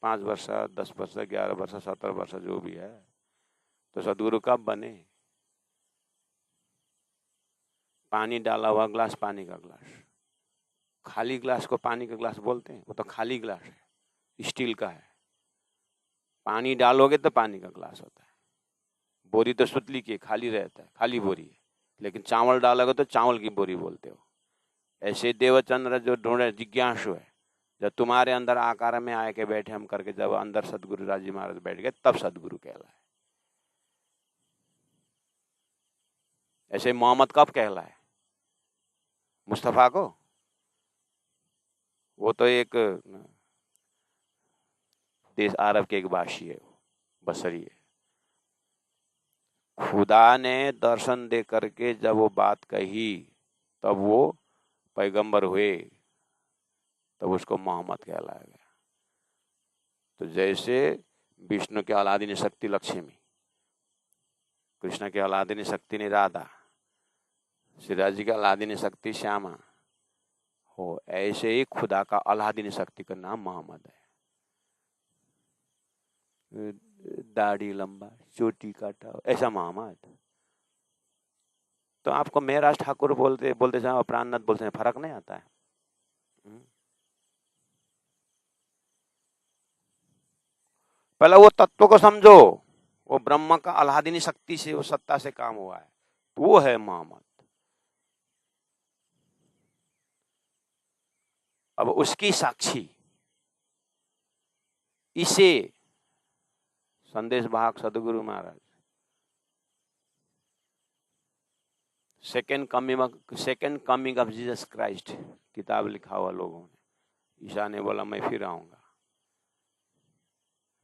5 वर्ष 10 वर्ष 11 वर्ष 17 वर्ष जो भी है, तो सदगुरु कब बने? पानी डाला हुआ ग्लास, पानी का ग्लास, खाली ग्लास को पानी का ग्लास बोलते हैं? वो तो खाली ग्लास है, स्टील का है। पानी डालोगे तो पानी का ग्लास होता है। बोरी तो सुतली की खाली रहता है, खाली बोरी है। लेकिन चावल डालोगे तो चावल की बोरी बोलते हो। ऐसे देवचंद्र जो ढूंढे जिज्ञासु है, जब तुम्हारे अंदर आकार में आए के बैठे हम करके, जब अंदर सदगुरु राजी महाराज बैठ गए तब सदगुरु कहलाए। ऐसे मोहम्मद कब कहलाए? मुस्तफा को? वो तो एक देश अरब के एक वासी है, बसरी है। खुदा ने दर्शन दे करके जब वो बात कही तब वो पैगंबर हुए, तब उसको मोहम्मद कहलाया गया। तो जैसे विष्णु के औलादी शक्ति लक्ष्मी, कृष्ण के औलादी शक्ति ने राधा, श्रीराज जी का औलादी शक्ति श्यामा हो, ऐसे ही खुदा का औलादी शक्ति का नाम मोहम्मद है। दाढ़ी लंबा, चोटी काटा, ऐसा मोहम्मद। तो आपको मेहराज ठाकुर बोलते बोलते जाओ, प्राणनाथ बोलते हैं, फर्क नहीं आता है। पहले वो तत्व को समझो, वो ब्रह्म का अल्हादिनी शक्ति से, वो सत्ता से काम हुआ है, वो है मोहम्मद। अब उसकी साक्षी इसे संदेश वाहक Sadguru Maharaj, second coming of Jesus Christ किताब लिखा हुआ लोगों ने। ईसा ने बोला मैं फिर आऊंगा।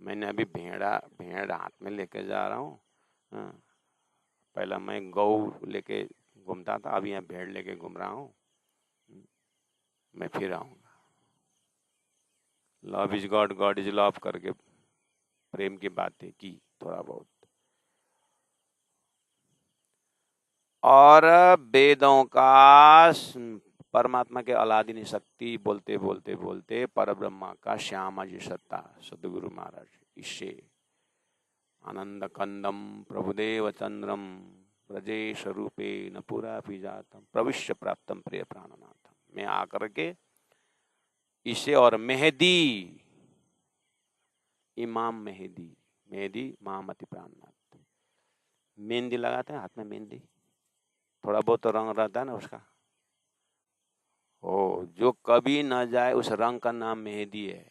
मैंने अभी भेड़ हाथ में लेके जा रहा हूँ। पहला मैं गौ लेके घूमता था, अभी यहाँ भेड़ लेके घूम रहा हूँ। मैं फिर आऊंगा। Love is God, God is love करके प्रेम की बातें की थोड़ा बहुत, और वेदों का परमात्मा के अलादीनी शक्ति बोलते बोलते बोलते पर ब्रह्मा का श्यामा जी सत्ता सदगुरु महाराज, इससे आनंद कंदम प्रभुदेव चंद्रम ब्रजेश रूपे न पुरा जातम प्रविश्य प्राप्तम प्रिय प्राणनाथम में आकर के इसे, और मेहदी, इमाम मेहदी, मेहदी महामती प्राणनाथ, मेहंदी लगाते हैं हाथ में, मेहंदी थोड़ा बहुत तो रंग रहता है ना उसका, ओ जो कभी न जाए उस रंग का नाम मेहदी है।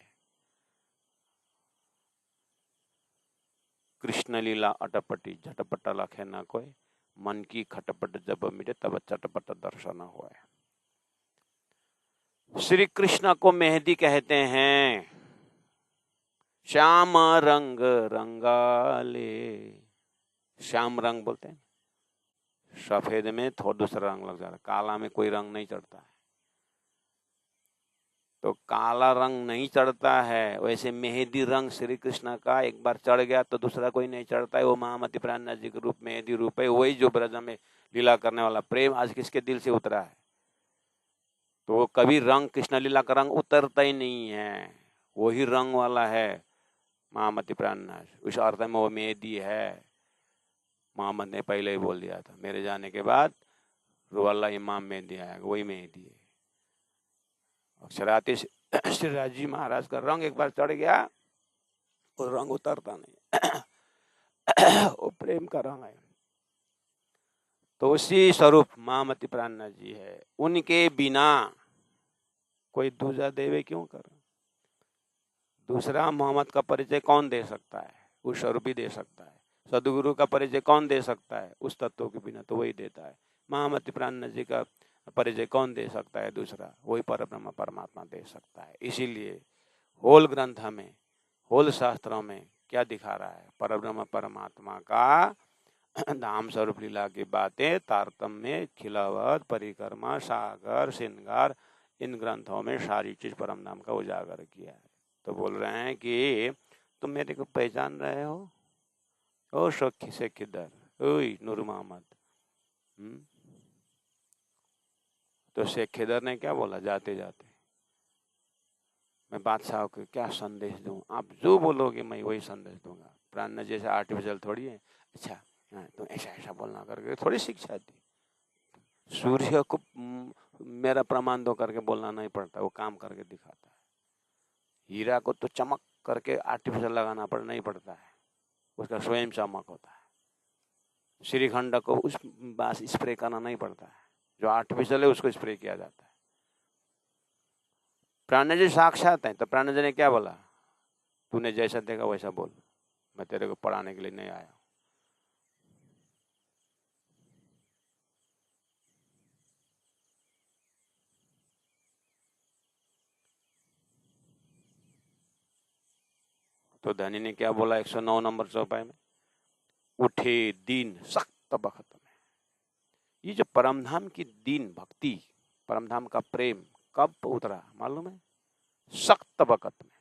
कृष्ण लीला अटपटी झटपट लखे न कोई, मन की खटपट जब मिटे तब चटपट दर्शन हुआ। श्री कृष्ण को मेहदी कहते हैं। श्याम रंग रंगाले, श्याम रंग बोलते हैं, सफेद में थोड़ा दूसरा रंग लग जाता है, काला में कोई रंग नहीं चढ़ता है। तो काला रंग नहीं चढ़ता है, वैसे मेहदी रंग श्री कृष्ण का एक बार चढ़ गया तो दूसरा कोई नहीं चढ़ता है। वो महामती प्राणनाथ जी के रूप मेहदी रूप है, वही जो ब्रज में लीला करने वाला प्रेम आज किसके दिल से उतरा है। तो वो कभी रंग, कृष्ण लीला का रंग उतरता ही नहीं है, वही रंग वाला है महामती प्राणनाथ। उस अर्थ में वो मेहदी है। मोहम्मद ने पहले ही बोल दिया था, मेरे जाने के बाद रुअल्लाह इमाम मेहदी आएगा, वही मेहदी है। अक्षराती श्री राजी महाराज का रंग एक बार चढ़ गया, वो रंग उतरता नहीं। वो प्रेम का रंग है। तो उसी स्वरूप महामती प्राणनाथ जी है। उनके बिना कोई दूजा देवे क्यों कर? दूसरा मोहम्मद का परिचय कौन दे सकता है? उस स्वरूप ही दे सकता है। सदगुरु का परिचय कौन दे सकता है? उस तत्व के बिना तो वही देता है। महामती प्राणनाथ जी का परिचय कौन दे सकता है? दूसरा, वही परब्रह्म परमात्मा दे सकता है। इसीलिए होल ग्रंथ में, होल शास्त्रों में क्या दिखा रहा है? परब्रह्म परमात्मा का धाम स्वरूप लीला की बातें, तारतम्य, खिलावत, परिक्रमा, सागर, श्रृंगार, इन ग्रंथों में सारी चीज परम धाम का उजागर किया है। तो बोल रहे हैं कि तुम मेरे को पहचान रहे हो? ओ सखी से किधर, ओई नूर मोहम्मद। तो शेख खिदर ने क्या बोला जाते जाते? मैं बादशाह को क्या संदेश दूं? आप जो बोलोगे मैं वही संदेश दूंगा। प्राण जैसे आर्टिफिशियल थोड़ी है। अच्छा तुम ऐसा ऐसा बोलना करके थोड़ी शिक्षा दी। सूर्य को मेरा प्रमाण दो करके बोलना नहीं पड़ता, वो काम करके दिखाता है। हीरा को तो चमक करके आर्टिफिशियल लगाना नहीं पड़ता है, उसका स्वयं चमक होता है। श्रीखंड को उस बस स्प्रे करना नहीं पड़ता है, जो आर्टिफिशियल है उसको स्प्रे किया जाता है। प्राण जी साक्षात है। तो प्राण जी ने क्या बोला? तूने जैसा देखा वैसा बोल, मैं तेरे को पढ़ाने के लिए नहीं आया। तो धनी ने क्या बोला 109 नंबर चौपाई में? उठे दिन सख्त बखत में। ये जो परमधाम की दीन भक्ति, परमधाम का प्रेम कब उतरा मालूम है? सख्त बखत में।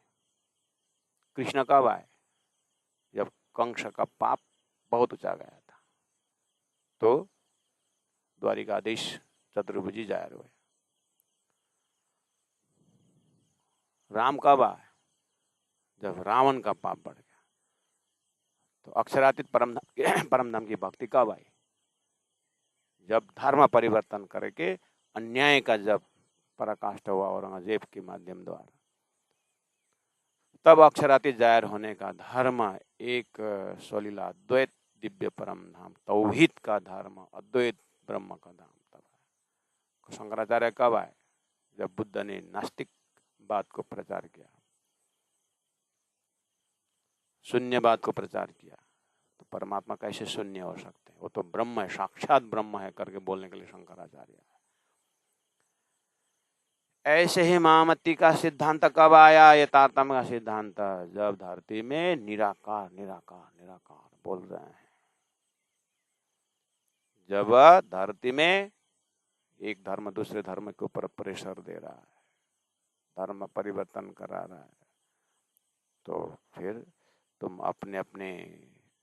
कृष्ण कब आए? जब कंस का पाप बहुत ऊंचा गया था, तो द्वारिकाधीश चतुर्भुजी जाहिर हुए। राम कब आए? जब रावण का पाप बढ़ गया। तो अक्षरातीत परमधाम की भक्ति कब आई? जब धर्म परिवर्तन करके अन्याय का जब पराकाष्ठा हुआ औरंगजेब के माध्यम द्वारा, तब अक्षरातीत जाहिर होने का धर्म एक स्वलीला द्वैत दिव्य परम धाम तौहीद का धर्म, अद्वैत ब्रह्म का धाम तब आया। शंकराचार्य कब आए? जब बुद्ध ने नास्तिक बात को प्रचार किया, शून्यवाद को प्रचार किया। तो परमात्मा कैसे शून्य हो सकते हैं? वो तो ब्रह्म है, साक्षात ब्रह्म है करके बोलने के लिए शंकराचार्य है। ऐसे ही महामती का सिद्धांत कब आया? ये तारतम्य का सिद्धांत जब धरती में निराकार निराकार निराकार बोल रहे हैं। जब धरती में एक धर्म दूसरे धर्म के ऊपर प्रेशर दे रहा है, धर्म परिवर्तन करा रहा है, तो फिर तुम अपने अपने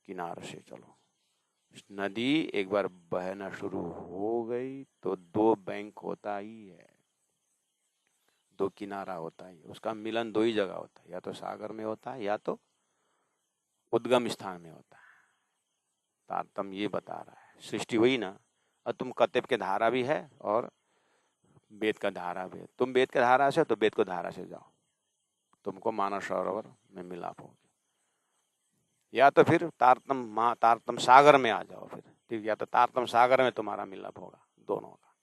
किनारे से चलो। नदी एक बार बहना शुरू हो गई तो दो बैंक होता ही है, दो किनारा होता है। उसका मिलन दो ही जगह होता है, या तो सागर में होता है या तो उद्गम स्थान में होता है। तारतम्य ये बता रहा है। सृष्टि हुई ना, और तुम कत्यप के धारा भी है और वेद का धारा भी है। तुम वेद के धारा से तो वेद को धारा से जाओ, तुमको मानव सरोवर में मिलाप होगी। या तो फिर तारतम सागर में आ जाओ फिर, ठीक। या तो तारतम सागर में तुम्हारा मिलाप होगा दोनों का।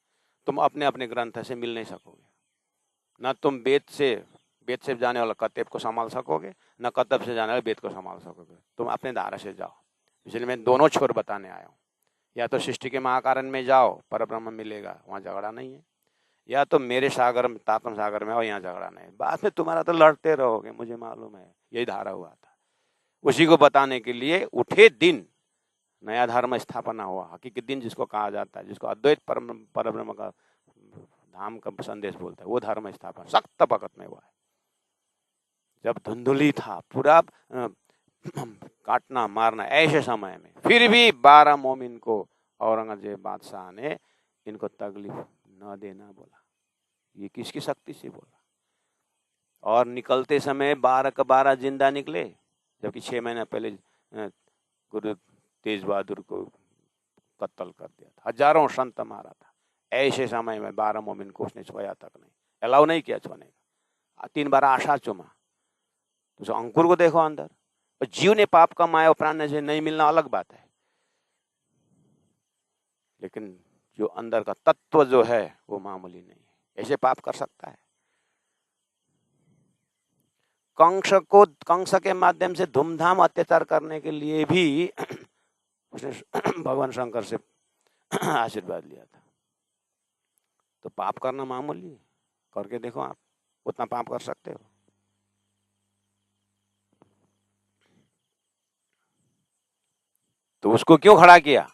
तुम अपने अपने ग्रंथ से मिल नहीं सकोगे। न तुम वेद से जाने वाला कत्यप को संभाल सकोगे, न कत्यप से जाने वाले वेद को संभाल सकोगे। तुम अपने धारा से जाओ। इसलिए मैं दोनों छोर बताने आया हूँ। या तो सृष्टि के महाकारण में जाओ, परब्रह्म मिलेगा, वहां झगड़ा नहीं है। या तो मेरे सागर में, तारतम सागर में आओ, यहाँ झगड़ा नहीं है। बाद में तुम्हारा तो लड़ते रहोगे, मुझे मालूम है। यही धारा हुआ था। उसी को बताने के लिए उठे दिन नया धर्म स्थापना हुआ। हकीकी दिन जिसको कहा जाता है, जिसको अद्वैत परब्रह्म का धाम का संदेश बोलता है, वो धर्म स्थापना सख्त वक्त में हुआ है। जब धुंधुली था, पूरा काटना मारना, ऐसे समय में फिर भी 12 मोमिन को औरंगजेब बादशाह ने इनको तकलीफ न देना बोला। ये किसकी शक्ति से बोला? और निकलते समय 12 का 12 जिंदा निकले, जबकि 6 महीने पहले गुरु तेज बहादुर को कत्ल कर दिया था, हजारों संत मारा था। ऐसे समय में 12 मोमिन को उसने छोया तक नहीं। अलाउ नहीं किया छूने का। 3 बार आशा चुमा, तो उस अंकुर को देखो अंदर। और जीव ने पाप कमाया और प्राण से नहीं मिलना अलग बात है, लेकिन जो अंदर का तत्व जो है वो मामूली नहीं है। ऐसे पाप कर सकता है। कंस के माध्यम से धूमधाम अत्याचार करने के लिए भी उसने भगवान शंकर से आशीर्वाद लिया था। तो पाप करना मामूली है, करके देखो आप, उतना पाप कर सकते हो। तो उसको क्यों खड़ा किया?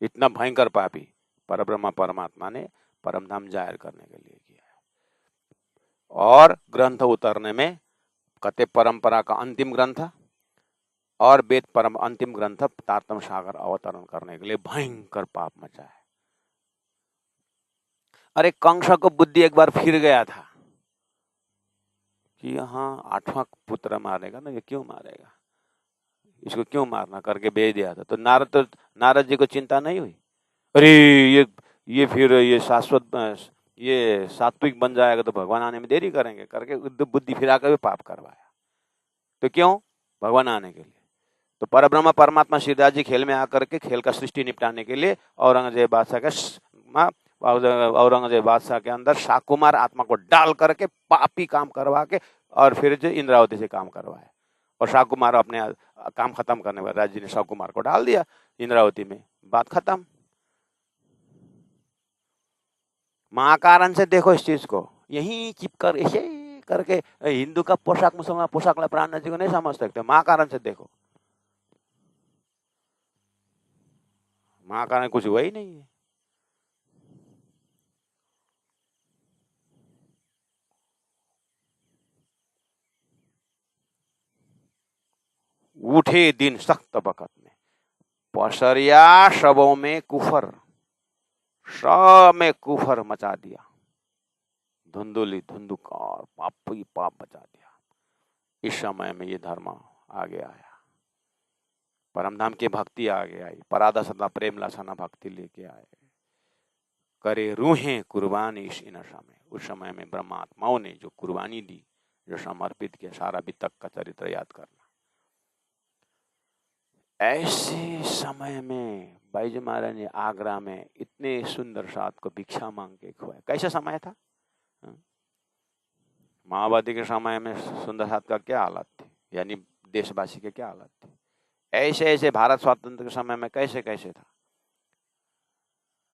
इतना भयंकर पापी परब्रह्म परमात्मा ने परमधाम जाहिर करने के लिए किया है। और ग्रंथ उतरने में कते परंपरा का अंतिम ग्रंथ और वेद परम अंतिम ग्रंथ तारतम सागर अवतरण करने के लिए भयंकर पाप मचा है। अरे कंस को बुद्धि एक बार फिर गया था कि यहाँ 8वां पुत्र मारेगा ना, ये क्यों मारेगा, इसको क्यों मारना करके भेज दिया था। तो नारद जी को चिंता नहीं हुई, अरे ये फिर ये सात्विक बन जाएगा तो भगवान आने में देरी करेंगे करके बुद्धि फिरा कर भी पाप करवाया। तो क्यों? भगवान आने के लिए। तो परब्रह्म परमात्मा श्रीदास जी खेल में आकर के खेल का सृष्टि निपटाने के लिए औरंगजेब बादशाह के अंदर शाकुमार आत्मा को डाल करके पापी काम करवा के और फिर जो इंद्रावती से काम करवाया। और शाकुमार अपने काम खत्म करने वाले राज्य ने शाकुमार को डाल दिया इंद्रावती में, बात खत्म। महाकारण से देखो इस चीज को, यही चिपकर ऐसे करके हिंदू का पोशाक मुसलमान पोशाक प्राण जी को नहीं समझ सकते। महाकारण से देखो, महाकारण कुछ हुआ ही नहीं है। उठे दिन सख्त बखत में, पसरिया शवों में कुफर, सब में कुफर मचा दिया, धुंधुकार पाप ही पाप बचा दिया। इस समय में ये धर्म आगे आया, परमधाम की भक्ति आगे आई, पराधा सदा प्रेम लासाना भक्ति लेके आए, करे रूहें कुर्बानी इस समय। उस समय में ब्रह्मात्माओं ने जो कुर्बानी दी, जो समर्पित किया, सारा अभी तक का चरित्र याद करना। ऐसे समय में बाईजी महाराज ने आगरा में इतने सुंदर साथ को भिक्षा मांग के खुआया। कैसा समय था? माओवादी के समय में सुंदर साथ का क्या हालत थी, यानी देशवासी के क्या हालत थी। ऐसे ऐसे भारत स्वातंत्र के समय में कैसे कैसे था।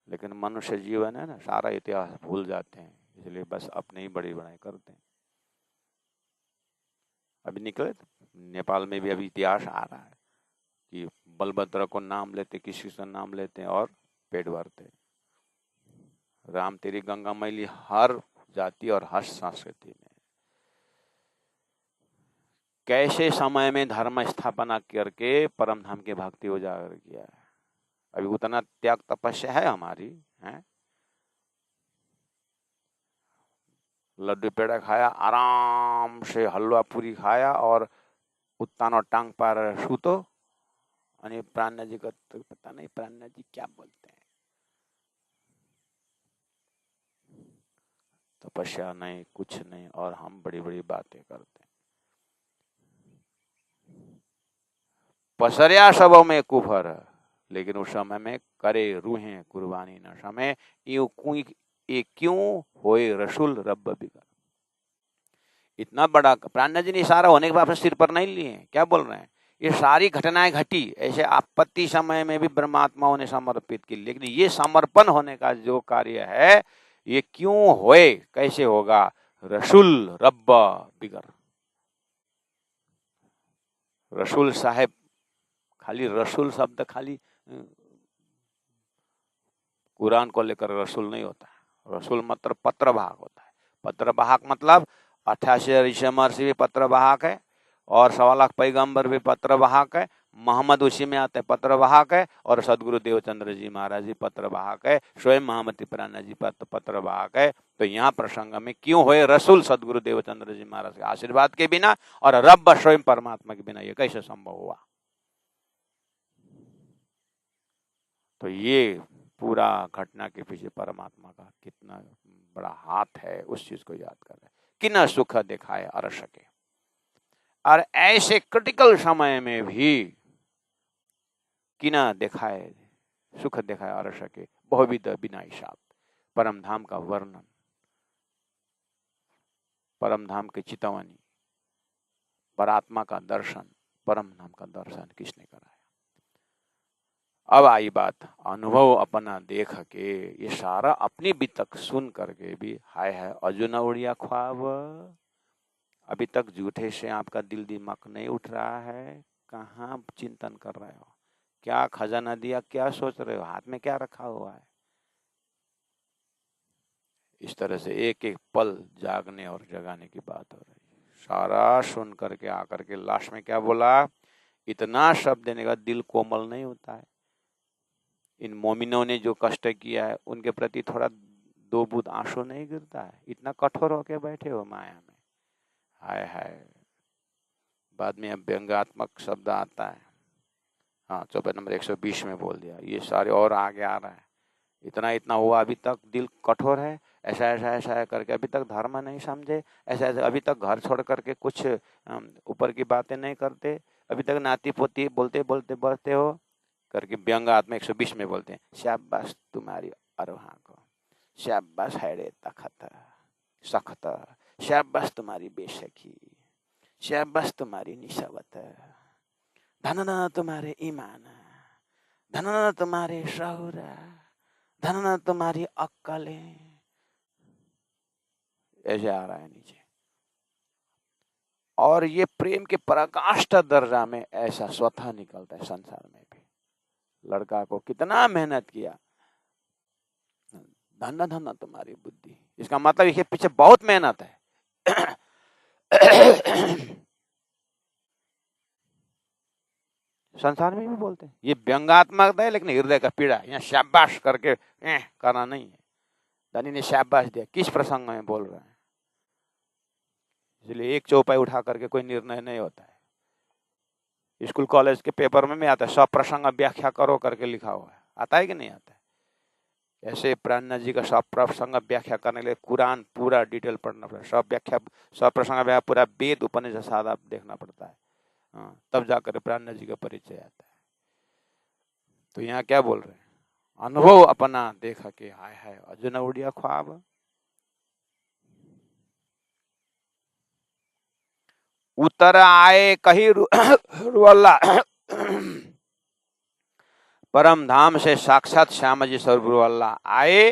लेकिन मनुष्य जीवन है ना, सारा इतिहास भूल जाते हैं, इसलिए बस अपने ही बड़ी बड़ाई करते हैं। अभी निकले नेपाल में भी अभी इतिहास आ रहा है कि बलभद्र को नाम लेते, किसी का नाम लेते और पेट भरते। राम तेरी गंगा मैली हर जाति और हर संस्कृति में। कैसे समय में धर्म स्थापना करके परमधाम की भक्ति उजागर किया है। अभी उतना त्याग तपस्या है हमारी, है? लड्डू पेड़ा खाया, आराम से हलवा पूरी खाया और उत्तानो टांग पर सूतो। अनि प्राणनाथ जी का तो पता नहीं प्राणनाथ जी क्या बोलते हैं। तपस्या नहीं, कुछ नहीं, और हम बड़ी बड़ी बातें करते हैं। पसरिया सबों में कुफर, लेकिन उस समय में करे रूहें कुर्बानी न समय क्यों होए रसूल रब बिगर। इतना बड़ा प्राणनाथ जी ने इशारा होने के बाद सिर पर नहीं लिए, क्या बोल रहे हैं? ये सारी घटनाएं घटी ऐसे आपत्ति समय में भी ब्रह्मात्माओं ने समर्पित की, लेकिन ये समर्पण होने का जो कार्य है ये क्यों होए, कैसे होगा? रसूल रब बिगर। रसूल साहेब, खाली रसूल शब्द खाली कुरान को लेकर रसूल नहीं होता है। रसूल मतलब पत्रवाहक होता है। पत्रवाहक मतलब 88 ऋषि महर्षि भी पत्रवाहक है, और 1.25 लाख पैगंबर भी पत्रवाहक है, मोहम्मद उसी में आते पत्रवाहक है, और सदगुरु देवचंद्र जी महाराज जी पत्रवाहक है, स्वयं महामती प्राणा जी पत्रवाहक है। तो यहाँ प्रसंग में क्यों हुए रसूल सदगुरु देवचंद्र जी महाराज के आशीर्वाद के बिना और रब स्वयं परमात्मा के बिना ये कैसे संभव हुआ? तो ये पूरा घटना के पीछे परमात्मा का कितना बड़ा हाथ है, उस चीज को याद कर रहे। कि न सुख दिखाए अरस के, और ऐसे क्रिटिकल समय में भी कि न दिखाए सुख दिखाए अरस के, बहुविध बिनाई साथ। परम धाम का वर्णन, परम धाम की चितवनी, परात्मा का दर्शन, परम धाम का दर्शन किसने कराया? अब आई बात अनुभव अपना देख के, ये सारा अपनी बीतक सुन करके भी हाय हाय अजुन उड़िया ख्वाब, अभी तक झूठे से आपका दिल दिमाग नहीं उठ रहा है। कहाँ चिंतन कर रहे हो? क्या खजाना दिया? क्या सोच रहे हो? हाथ में क्या रखा हुआ है? इस तरह से एक एक पल जागने और जगाने की बात हो रही है। सारा सुन करके आकर के लास्ट में क्या बोला? इतना शब्द देने का दिल कोमल नहीं होता है। इन मोमिनों ने जो कष्ट किया है उनके प्रति थोड़ा दो बूंद आंसू नहीं गिरता है? इतना कठोर होके बैठे हो माया में। हाय हाय। बाद में अब व्यंग्यात्मक शब्द आता है। हाँ, चौपाई नंबर 120 में बोल दिया। ये सारे और आगे आ रहा है। इतना इतना हुआ, अभी तक दिल कठोर है, ऐसा ऐसा ऐसा है करके अभी तक धर्म नहीं समझे, ऐसा ऐसा अभी तक घर छोड़ करके कुछ ऊपर की बातें नहीं करते, अभी तक नाती पोती बोलते बोलते बढ़ते हो करके व्यंग आत्मा 120 में बोलते हैं। शाबाश तुम्हारी अरोहा को, शाबाश है रे तखत सख्त, शाबाश तुम्हारी बेशकी, शाबाश तुम्हारी निशावत, धनना तुम्हारे ईमान, धनना तुम्हारे शौर, धनना तुम्हारी अक्कलें। ऐसे आ रहा है नीचे। और ये प्रेम के पराकाष्ठा दर्जा में ऐसा स्वतः निकलता है संसार में भी। लड़का को कितना मेहनत किया, धन्ना धन्ना तुम्हारी बुद्धि। इसका मतलब इसके पीछे बहुत मेहनत है। संसार में भी बोलते हैं, ये व्यंगात्मक है लेकिन हृदय का पीड़ा। यहाँ शाबाश करके करना नहीं है। धनी ने शाबाश दिया, किस प्रसंग में बोल रहे हैं? इसलिए एक चौपाई उठा करके कोई निर्णय नहीं होता है। स्कूल कॉलेज के पेपर में भी आता है, सब प्रसंग व्याख्या करो करके लिखा हुआ है। आता है कि नहीं आता है? ऐसे प्राणनाथ जी का सब प्रसंग व्याख्या करने के लिए कुरान पूरा डिटेल पढ़ना पड़ता है। सब व्याख्या, सब प्रसंग व्याख्या पूरा वेद उपनिषद सादा देखना पड़ता है। हाँ, तब जाकर प्राणनाथ जी का परिचय आता है। तो यहाँ क्या बोल रहे हैं? अनुभव अपना देखा के हाय हाय अजुन उड़िया ख्वाब। उतर आए कही रुअल्ला। परम धाम से साक्षात श्याम जी स्वरूप रुअल्ला आए,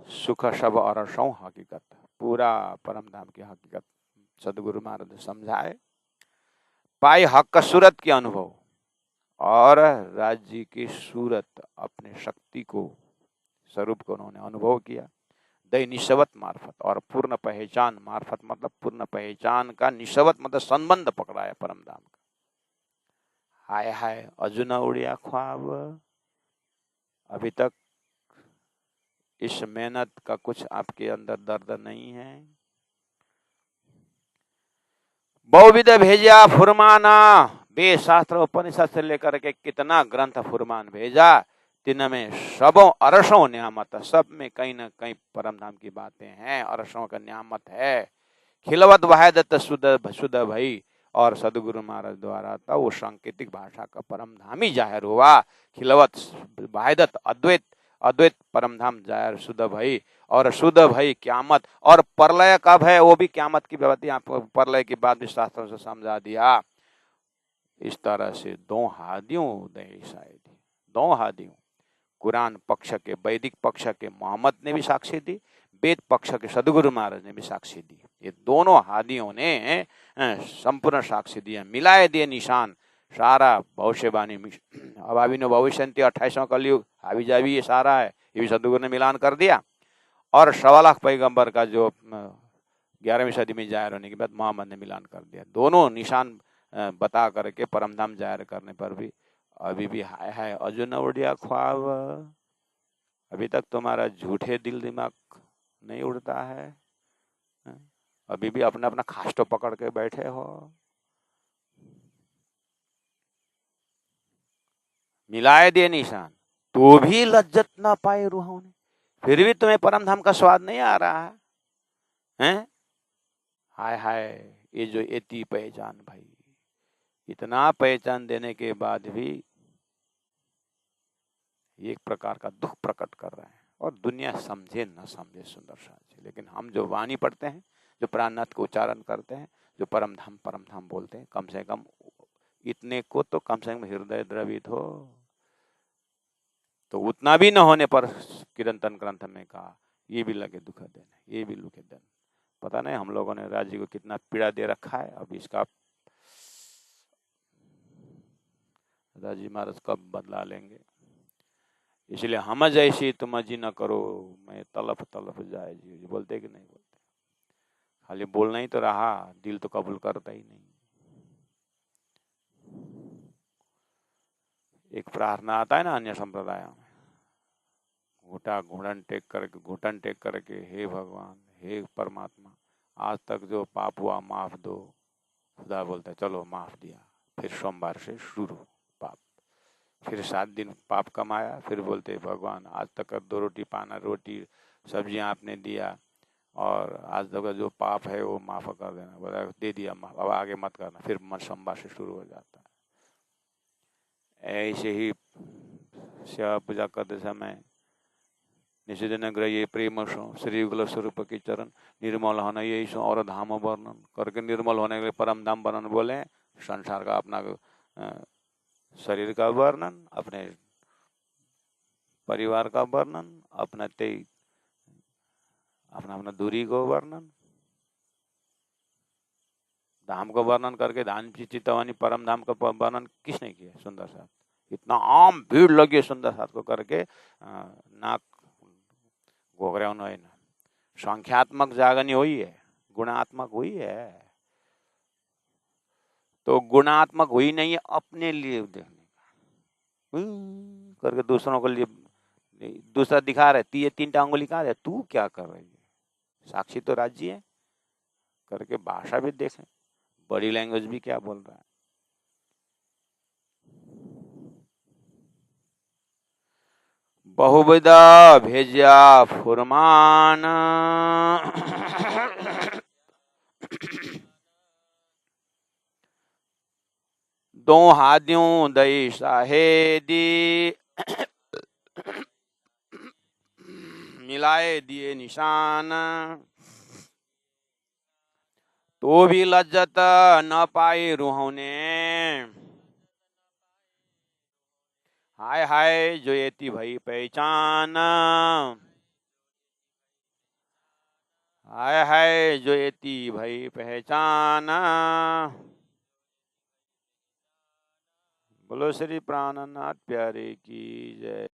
सुख सब और सौ हकीकत। पूरा परम धाम की हकीकत सदगुरु महाराज समझाए। पाई हक सूरत के अनुभव, और राज्य की सूरत अपने शक्ति को, स्वरूप को उन्होंने अनुभव किया। दय निशवत मार्फत, और पूर्ण पहचान मार्फत मतलब पूर्ण पहचान का, निशवत मतलब संबंध पकड़ा है परम धाम का। हाय हाय अजुन उड़िया ख्वाब। अभी तक इस मेहनत का कुछ आपके अंदर दर्द नहीं है? बहुविध भेजा फुरमाना, वेद शास्त्र उपनिषद से लेकर के कितना ग्रंथ फुरमान भेजा, तीन में सबों अरसों न्यामत, सब में कहीं ना कहीं परम धाम की बातें हैं, अरसों का न्यामत है। खिलवत वाहिदत शुद्ध भई, और सदगुरु महाराज द्वारा था वो सांकेतिक भाषा का परम धाम ही जाहिर हुआ। खिलवत वाहिदत अद्वैत, अद्वैत परम धाम जाहिर शुद्ध भई, और शुद्ध भई क्यामत, और प्रलय कब है वो भी क्यामत की बात आपको प्रलय की बात भी शास्त्रों से समझा दिया। इस तरह से दो हादियों उदय शायद, दो हादियों, कुरान पक्ष के, वैदिक पक्ष के मोहम्मद ने भी साक्षी दी, वेद पक्ष के सदगुरु महाराज ने भी साक्षी दी। ये दोनों हादियों ने संपूर्ण साक्षी दिया, मिलाए दिए निशान। सारा भविष्यवाणी, अभावी नो भविष्यंति 28वां कलयुग हावी जावी, ये सारा है, ये भी सदगुरु ने मिलान कर दिया। और 1.25 पैगंबर का जो 11वीं सदी में जाहिर होने के बाद मोहम्मद ने मिलान कर दिया। दोनों निशान बता करके परमधाम जाहिर करने पर भी अभी भी हाय हाय अजुन उड़िया ख्वाब। अभी तक तुम्हारा झूठे दिल दिमाग नहीं उड़ता है? अभी भी अपना अपना खास्टो पकड़ के बैठे हो। मिलाए दिए निशान, तो भी लज्जत ना पाए रूहों ने। फिर भी तुम्हें परम धाम का स्वाद नहीं आ रहा है, हैं? हाय हाय, ये जो एती पहचान भाई, इतना पहचान देने के बाद भी एक प्रकार का दुख प्रकट कर रहे हैं। और दुनिया समझे न समझे सुंदर साथ जी, लेकिन हम जो वाणी पढ़ते हैं, जो प्राणनाथ को उच्चारण करते हैं, जो परम धाम बोलते हैं, कम से कम इतने को तो कम से कम हृदय द्रवित हो। तो उतना भी न होने पर कीर्तन ग्रंथ में कहा ये भी लगे दुख देन, ये भी लगे देन। पता नहीं हम लोगों ने राज्य को कितना पीड़ा दे रखा है। अब इसका राजी महाराज कब बदला लेंगे। इसलिए हम जैसी तुम जी न करो, मैं तलफ तलफ जाए जी, बोलते कि नहीं बोलते? खाली बोलना ही तो रहा, दिल तो कबूल करता ही नहीं। एक प्रार्थना आता है ना अन्य संप्रदाय में, घुटन टेक करके हे भगवान, हे परमात्मा, आज तक जो पाप हुआ माफ दो। खुदा बोलता है चलो माफ दिया, फिर सोमवार से शुरू पाप। फिर 7 दिन पाप कमाया, फिर बोलते भगवान आज तक का 2 रोटी पाना, रोटी सब्जियां आपने दिया, और आज तक का जो पाप है वो माफ कर देना। बोला दे दिया माफ, अब आगे मत करना। फिर सोमवार से शुरू हो जाता है। ऐसे ही सेवा पूजा करते समय निषेधन ग्रह प्रेम श्री युगल स्वरूप के चरण निर्मल होना, यही सो और धाम वर्णन करके निर्मल होने के लिए परम धाम वर्णन बोले। संसार का अपना शरीर का वर्णन, अपने परिवार का वर्णन, अपना अपना दूरी को वर्णन, धाम को वर्णन करके धाम की चितवानी परम धाम का वर्णन किसने किया? सुंदर साथ। इतना आम भीड़ लगी सुंदर साथ को करके नाक घोघरे उन्होंने संख्यात्मक जागनी हुई है, गुणात्मक हुई है। तो गुणात्मक हुई नहीं है अपने लिए देखने का करके दूसरों के लिए दूसरा दिखा रहे, ये 3 अंगुली कहा रहे, तू क्या कर रही है? साक्षी तो राज्य है करके भाषा भी देखें, बॉडी लैंग्वेज भी क्या बोल रहा है। बहुविधा भेजा फुरमान दो हादियों दई साहेदी मिलाए दिए निशान, तो भी लज्जत न पाई रूहों ने। हाय हाय जो एती भई पहचान, हाय हाय जो एती भई पहचान। बोलो श्री प्राणनाथ प्यारे की जय।